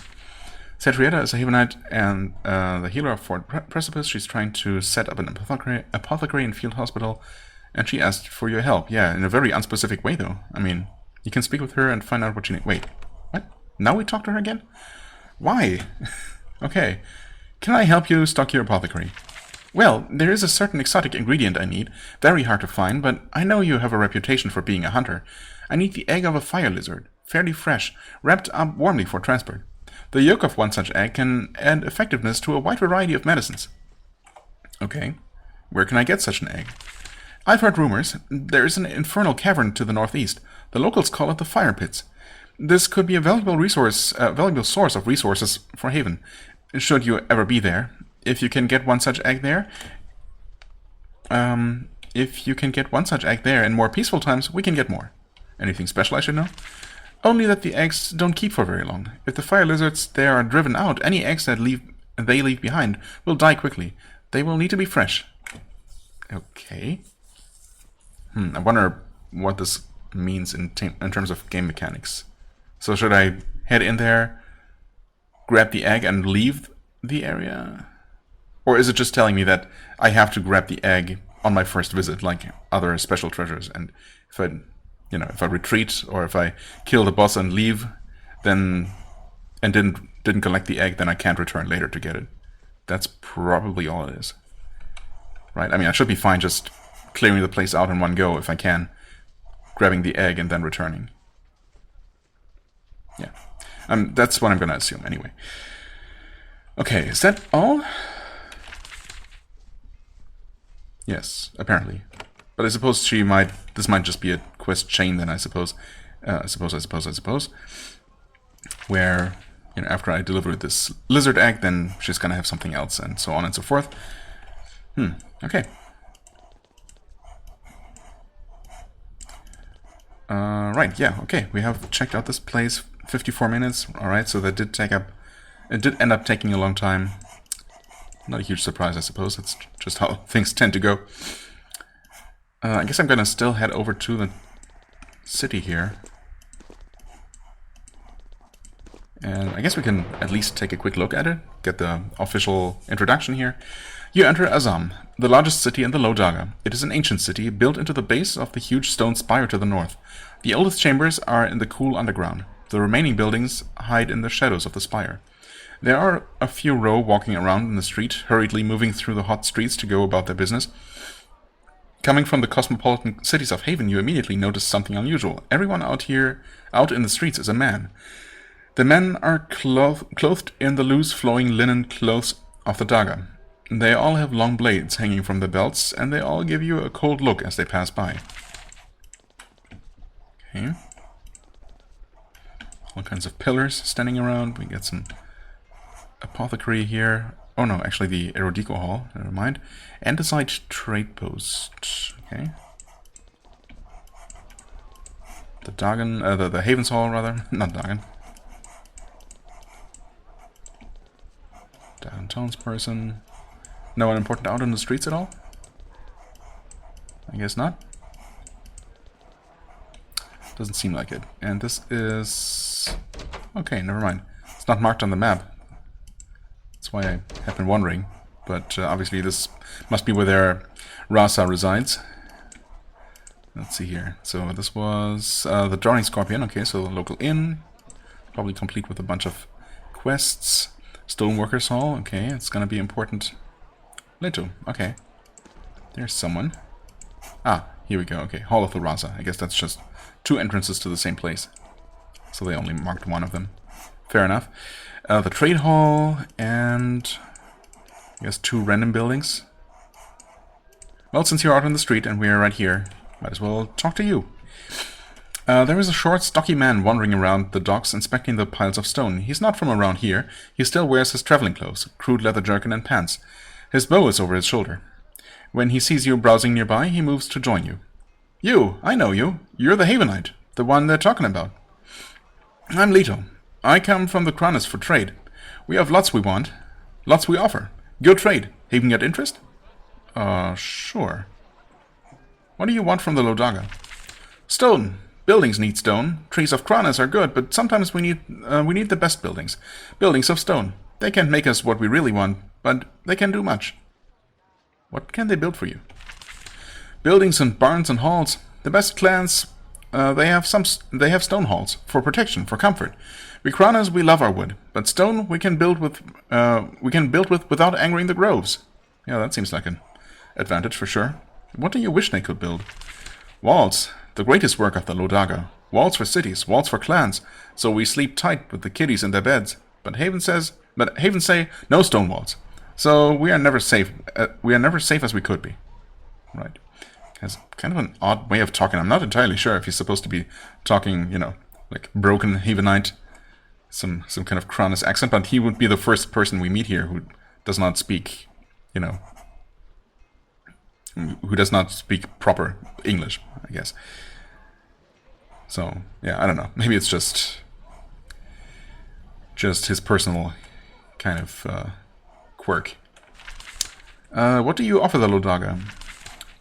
Sacramentum is a Havenite and the healer of Fort Precipice. She's trying to set up an apothecary and field hospital, and she asked for your help. Yeah, in a very unspecific way, though. I mean, you can speak with her and find out what you need. Wait, what? Now we talk to her again? Why? Okay. Can I help you stock your apothecary? Well, there is a certain exotic ingredient I need. Very hard to find, but I know you have a reputation for being a hunter. I need the egg of a fire lizard, fairly fresh, wrapped up warmly for transport. The yolk of one such egg can add effectiveness to a wide variety of medicines. Okay. Where can I get such an egg? I've heard rumors. There is an infernal cavern to the northeast. The locals call it the Fire Pits. This could be a valuable source of resources for Haven, should you ever be there. If you can get one such egg there, in more peaceful times, we can get more. Anything special I should know? Only that the eggs don't keep for very long. If the fire lizards there are driven out, any eggs that they leave behind will die quickly. They will need to be fresh. Okay. I wonder what this means in terms of game mechanics. So should I head in there, grab the egg, and leave the area? Or is it just telling me that I have to grab the egg on my first visit, like other special treasures, and if I retreat or if I kill the boss and leave, then and didn't collect the egg, then I can't return later to get it. That's probably all it is. Right? I mean, I should be fine just clearing the place out in one go if I can, grabbing the egg and then returning. Yeah. That's what I'm going to assume anyway. Okay, is that all? Yes, apparently. But I suppose this might just be a quest chain then, I suppose. I suppose. Where, after I deliver this lizard egg, then she's gonna have something else, and so on and so forth. Okay. Right, yeah, okay. We have checked out this place, 54 minutes. Alright, so that did end up taking a long time. Not a huge surprise, I suppose. It's just how things tend to go. I guess I'm gonna still head over to the city here. And I guess we can at least take a quick look at it, get the official introduction here. You enter Azam, the largest city in the Eurodica. It is an ancient city built into the base of the huge stone spire to the north. The oldest chambers are in the cool underground. The remaining buildings hide in the shadows of the spire. There are a few row walking around in the street, hurriedly moving through the hot streets to go about their business. Coming from the cosmopolitan cities of Haven, you immediately notice something unusual. Everyone out in the streets, is a man. The men are clothed in the loose flowing linen clothes of the daga. They all have long blades hanging from their belts, and they all give you a cold look as they pass by. Okay. All kinds of pillars standing around. We get some Apothecary here. Oh no, actually the Eurodica hall, never mind. Andesite trade post. Okay. The Dagon, the Haven's hall rather, not Dagon. Down townsperson. No one important out in the streets at all? I guess not. Doesn't seem like it. And this is... okay, never mind. It's not marked on the map. That's why I have been wondering. But obviously this must be where their Rasa resides. Let's see here. So this was the Drowning Scorpion. Okay, so the local inn. Probably complete with a bunch of quests. Stoneworkers Hall, okay, it's gonna be important later. Okay. There's someone. Ah, here we go, okay. Hall of the Rasa. I guess that's just 2 entrances to the same place. So they only marked one of them. Fair enough. The Trade Hall, and I guess 2 random buildings. Well, since you're out on the street and we're right here, might as well talk to you. There is a short, stocky man wandering around the docks inspecting the piles of stone. He's not from around here. He still wears his traveling clothes, crude leather jerkin and pants. His bow is over his shoulder. When he sees you browsing nearby, he moves to join you. You! I know you! You're the Havenite, the one they're talking about. I'm Leto. I come from the Kranus for trade. We have lots we want. Lots we offer. Good trade. Haven got interest? Sure. What do you want from the Eurodica? Stone. Buildings need stone. Trees of Kranus are good, but sometimes we need the best buildings. Buildings of stone. They can't make us what we really want, but they can do much. What can they build for you? Buildings and barns and halls. The best clans, they have stone halls for protection, for comfort. We Kranus, we love our wood, but stone we can build with without angering the groves. Yeah, that seems like an advantage for sure. What do you wish they could build? Walls. The greatest work of the Eurodica. Walls for cities, walls for clans, so we sleep tight with the kiddies in their beds. But Haven say no stone walls. So we are never safe. We are never safe as we could be. Right. Has kind of an odd way of talking. I'm not entirely sure if he's supposed to be talking, you know, like broken Havenite, some kind of Kranus accent. But he would be the first person we meet here who does not speak, you know, who does not speak proper English, I guess. So, yeah, I don't know. Maybe it's just his personal kind of quirk. What do you offer the Eurodica?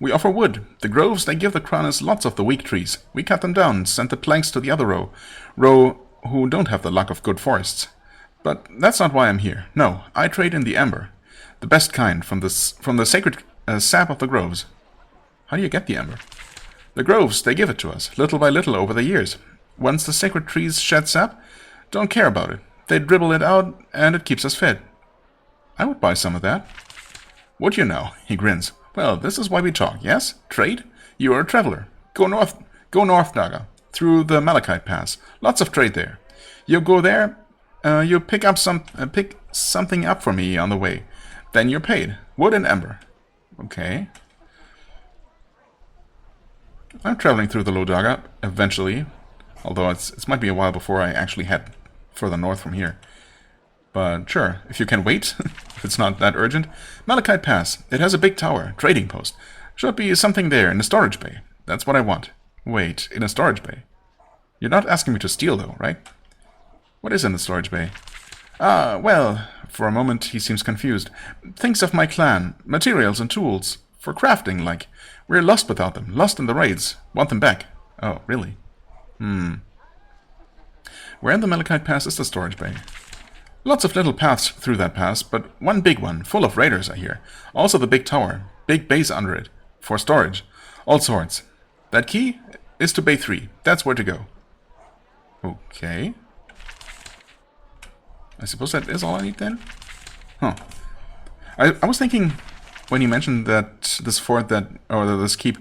We offer wood. The groves, they give the Kranus lots of the weak trees. We cut them down and send the planks to the other row who don't have the luck of good forests. But that's not why I'm here. No, I trade in the amber. The best kind from the sacred sap of the groves. How do you get the amber? The groves, they give it to us, little by little over the years. Once the sacred trees shed sap, don't care about it. They dribble it out, and it keeps us fed. I would buy some of that. Would you now? He grins. Well, this is why we talk, yes? Trade? You are a traveler. Go north, Daga, through the Malachite Pass. Lots of trade there. You go there, you pick something up for me on the way. Then you're paid. Wood and amber. Okay. I'm traveling through the Eurodica eventually, although it might be a while before I actually head further north from here. But sure, if you can wait, if it's not that urgent. Malachite Pass. It has a big tower, trading post. Should be something there in the storage bay. That's what I want. Wait, in a storage bay? You're not asking me to steal though, right? What is in the storage bay? Ah, well, for a moment he seems confused. Things of my clan, materials and tools. For crafting, like. We're lost without them. Lost in the raids. Want them back. Oh, really? Where in the Malachite Pass is the storage bay? Lots of little paths through that pass, but one big one, full of raiders, I hear. Also the big tower, big base under it, for storage. All sorts. That key is to Bay 3. That's where to go. Okay. I suppose that is all I need then? Huh. I was thinking, when you mentioned that this fort that, or this keep,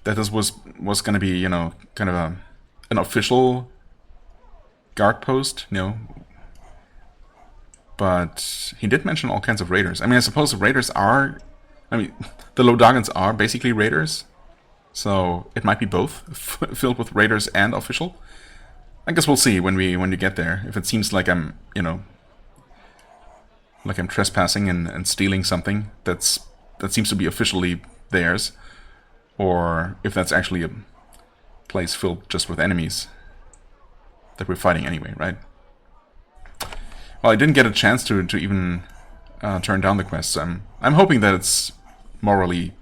that this was gonna be, you know, kind of an official guard post, you know. But he did mention all kinds of raiders. I mean, I suppose the raiders are... I mean, the Lodagans are basically raiders. So it might be both, filled with raiders and official. I guess we'll see when we get there. If it seems like I'm, you know... like I'm trespassing and stealing something that seems to be officially theirs. Or if that's actually a place filled just with enemies that we're fighting anyway, right? Well, I didn't get a chance to even turn down the quests. I'm hoping that it's morally,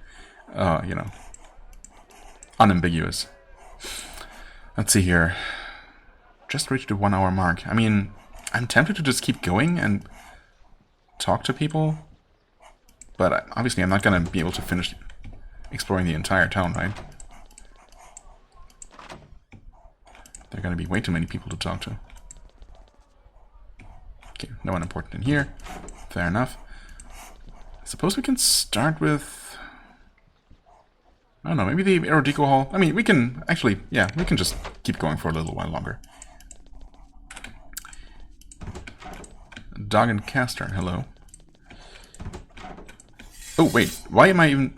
you know, unambiguous. Let's see here. Just reached the 1 hour mark. I mean, I'm tempted to just keep going and talk to people, but obviously I'm not gonna be able to finish exploring the entire town, right? There are gonna be way too many people to talk to. Okay, no one important in here. Fair enough. I suppose we can start with... I don't know, maybe the Eurodica Hall? I mean, we can actually... yeah, we can just keep going for a little while longer. Dog and Caster, hello. Oh, wait, why am I even...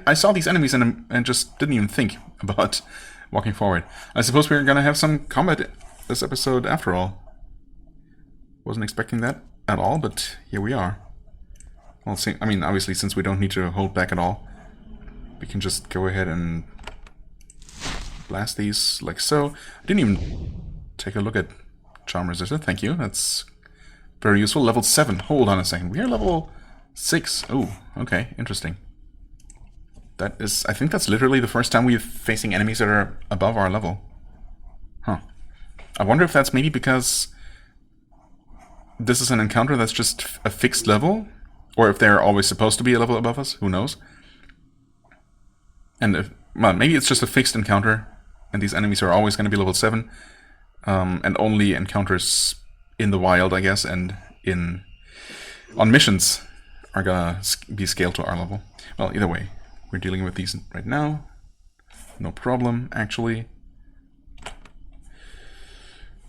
I saw these enemies and just didn't even think about walking forward. I suppose we're gonna have some combat this episode after all. Wasn't expecting that at all, but here we are. Well, see, I mean, obviously, since we don't need to hold back at all, we can just go ahead and blast these like so. I didn't even take a look at Charm Resistant. Thank you. That's very useful. Level 7. Hold on a second. We are level 6. Oh, okay. Interesting. That is... I think that's literally the first time we're facing enemies that are above our level. Huh. I wonder if that's maybe because... this is an encounter that's just a fixed level, or if they're always supposed to be a level above us, who knows? And if, well, maybe it's just a fixed encounter, and these enemies are always going to be level 7, and only encounters in the wild, I guess, and on missions are going to be scaled to our level. Well, either way, we're dealing with these right now. No problem, actually.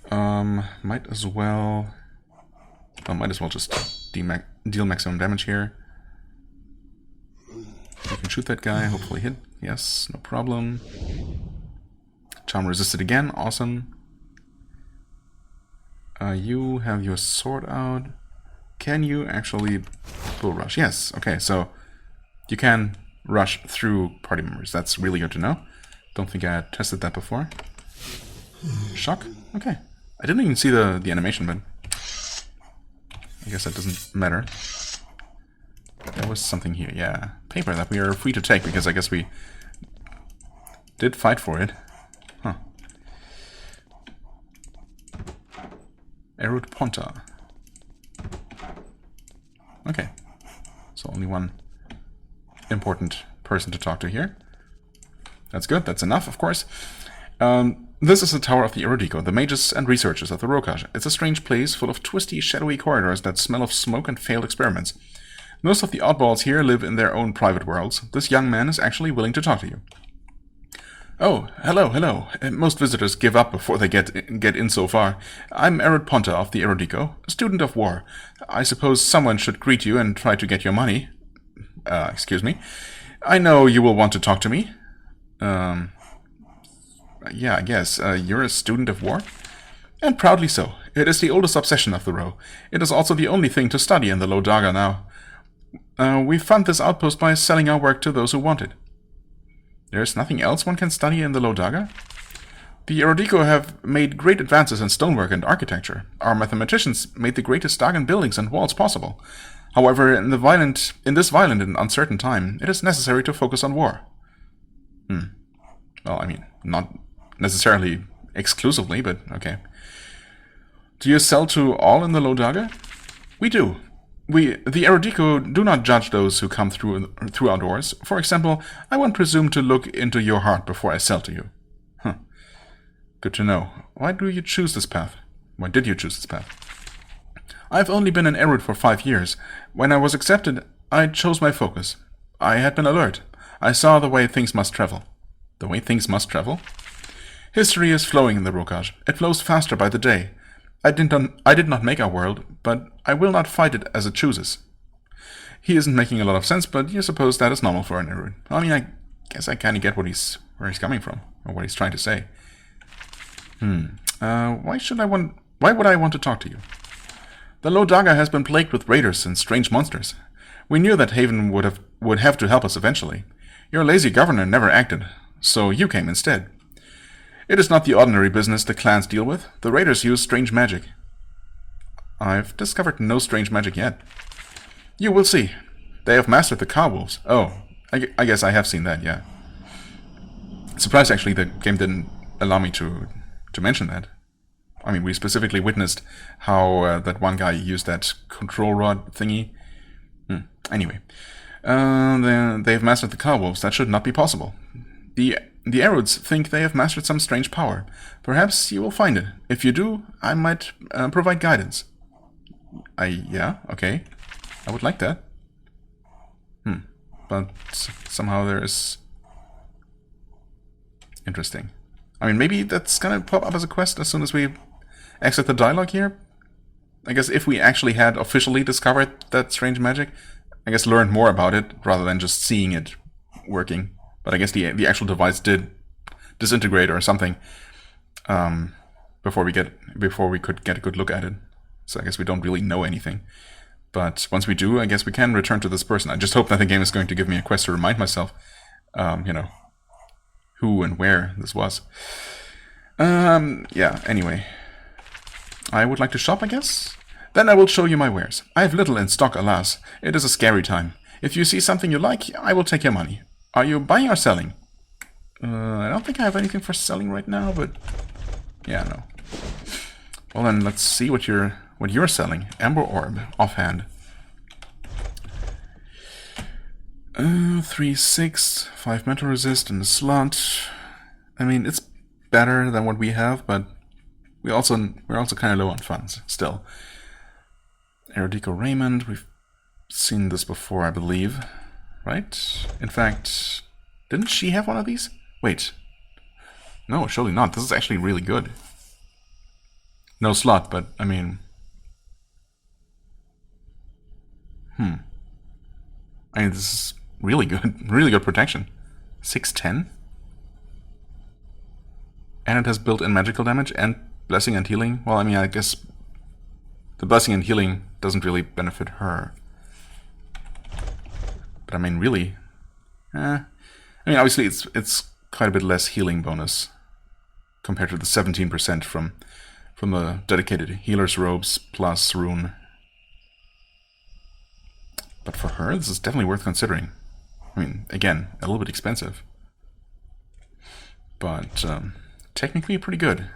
Might as well just deal maximum damage here. We can shoot that guy, hopefully hit. Yes, no problem. Charm resisted again, awesome. You have your sword out. Can you actually bull rush? Yes, okay, so you can rush through party members. That's really good to know. Don't think I had tested that before. Shock? Okay. I didn't even see the animation, but I guess that doesn't matter. There was something here, yeah. Paper that we are free to take, because I guess we did fight for it. Huh. Erud Ponta. Okay. So only one important person to talk to here. That's good, that's enough, of course. This is the Tower of the Eurodica, the mages and researchers of the Rokaj. It's a strange place full of twisty, shadowy corridors that smell of smoke and failed experiments. Most of the oddballs here live in their own private worlds. This young man is actually willing to talk to you. Oh, hello, hello. Most visitors give up before they get in so far. I'm Erud Ponta of the Eurodica, a student of war. I suppose someone should greet you and try to get your money. Excuse me. I know you will want to talk to me. Yeah, I guess. You're a student of war? And proudly so. It is the oldest obsession of the Row. It is also the only thing to study in the Lodaga now. We fund this outpost by selling our work to those who want it. There is nothing else one can study in the Lodaga? The Eurodica have made great advances in stonework and architecture. Our mathematicians made the greatest Dagan buildings and walls possible. However, in this violent and uncertain time, it is necessary to focus on war. Well, I mean, not necessarily exclusively, but okay. Do you sell to all in the Eurodica? We do. The Eurodica do not judge those who come through our doors. For example, I won't presume to look into your heart before I sell to you. Huh. Good to know. Why do you choose this path? Why did you choose this path? I've only been an Erud for 5 years. When I was accepted, I chose my focus. I had been alert. I saw the way things must travel. The way things must travel? History is flowing in the Rokaj. It flows faster by the day. I did not make our world, but I will not fight it as it chooses. He isn't making a lot of sense, but you suppose that is normal for an Erud. I mean, I guess I kind of get where he's coming from, or what he's trying to say. Why would I want to talk to you? The Eurodica has been plagued with raiders and strange monsters. We knew that Haven would have to help us eventually. Your lazy governor never acted, so you came instead. It is not the ordinary business the clans deal with. The raiders use strange magic. I've discovered no strange magic yet. You will see. They have mastered the Cowwolves. Oh, I guess I have seen that, yeah. Surprised, actually, the game didn't allow me to mention that. I mean, we specifically witnessed how that one guy used that control rod thingy. Anyway. They have mastered the Cowwolves. That should not be possible. The Eruds think they have mastered some strange power. Perhaps you will find it. If you do, I might provide guidance. Yeah, okay. I would like that. But somehow there is... Interesting. I mean, maybe that's gonna pop up as a quest as soon as we exit the dialogue here. I guess if we actually had officially discovered that strange magic, I guess learned more about it rather than just seeing it working. But I guess the actual device did disintegrate or something before we could get a good look at it. So I guess we don't really know anything. But once we do, I guess we can return to this person. I just hope that the game is going to give me a quest to remind myself, you know, who and where this was. Yeah, anyway. I would like to shop, I guess? Then I will show you my wares. I have little in stock, alas. It is a scary time. If you see something you like, I will take your money. Are you buying or selling? I don't think I have anything for selling right now, but... Yeah, no. Well then, let's see what you're selling. Amber Orb, offhand. 3/6, 5 mental resist and a slot. I mean, it's better than what we have, but we're also kind of low on funds still. Eurodica Raymond, we've seen this before, I believe, right? In fact, didn't she have one of these? Wait, no, surely not. This is actually really good. No slot, but I mean, I mean, this is really good, really good protection. 610, and it has built-in magical damage and blessing and healing. Well, I mean, I guess the blessing and healing doesn't really benefit her. But I mean, really, I mean, obviously, it's quite a bit less healing bonus compared to the 17% from the dedicated healer's robes plus rune. But for her, this is definitely worth considering. I mean, again, a little bit expensive, but technically pretty good.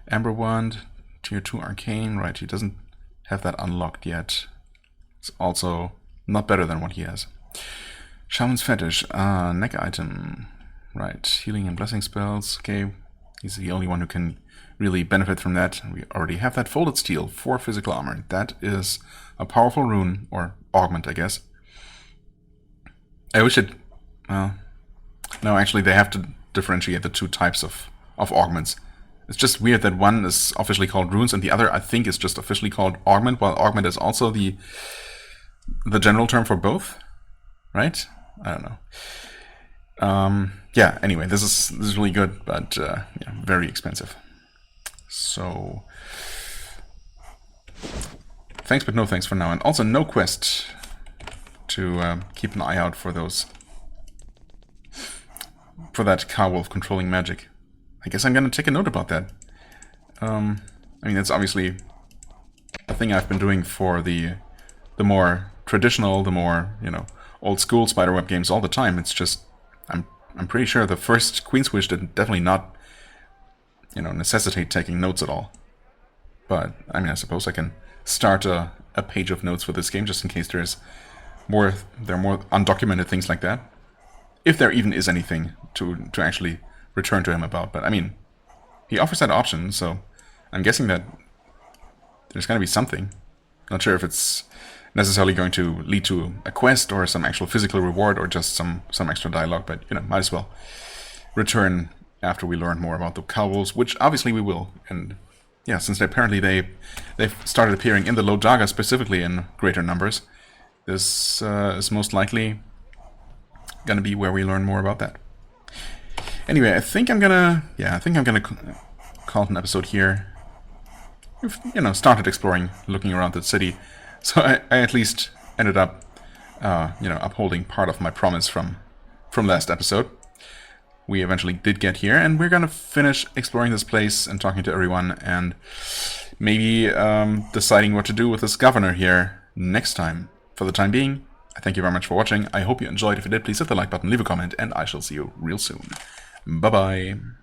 Amber Wand, Tier 2 Arcane, right, he doesn't have that unlocked yet. It's also not better than what he has. Shaman's Fetish, neck item, right, healing and blessing spells, okay, he's the only one who can really benefit from that. We already have that. Folded Steel, 4 physical armor, that is a powerful rune, or augment, I guess. I wish it, well, no, actually they have to differentiate the two types of augments. It's just weird that one is officially called runes and the other, I think, is just officially called augment, while augment is also the general term for both, right? I don't know. Yeah, anyway, this is really good, but yeah, very expensive. So thanks, but no thanks for now, and also no quest to keep an eye out for those, for that Cowwolf controlling magic. I guess I'm gonna take a note about that. I mean, that's obviously a thing I've been doing for the more traditional, the more, you know, old school Spiderweb games all the time. It's just I'm pretty sure the first Queen's Wish did definitely not, you know, necessitate taking notes at all. But, I mean, I suppose I can start a page of notes for this game, just in case there are more undocumented things like that. If there even is anything to actually return to him about. But, I mean, he offers that option, so I'm guessing that there's going to be something. Not sure if it's necessarily going to lead to a quest or some actual physical reward or just some extra dialogue, but, you know, might as well return after we learn more about the Cowls, which obviously we will. And yeah, since they've started appearing in the Eurodica specifically in greater numbers, this is most likely going to be where we learn more about that. Anyway, I think I'm gonna call it an episode here. We've, you know, started exploring, looking around the city, so I at least ended up, you know, upholding part of my promise from last episode. We eventually did get here, and we're gonna finish exploring this place and talking to everyone, and maybe deciding what to do with this governor here next time. For the time being, I thank you very much for watching. I hope you enjoyed. If you did, please hit the like button, leave a comment, and I shall see you real soon. Bye-bye.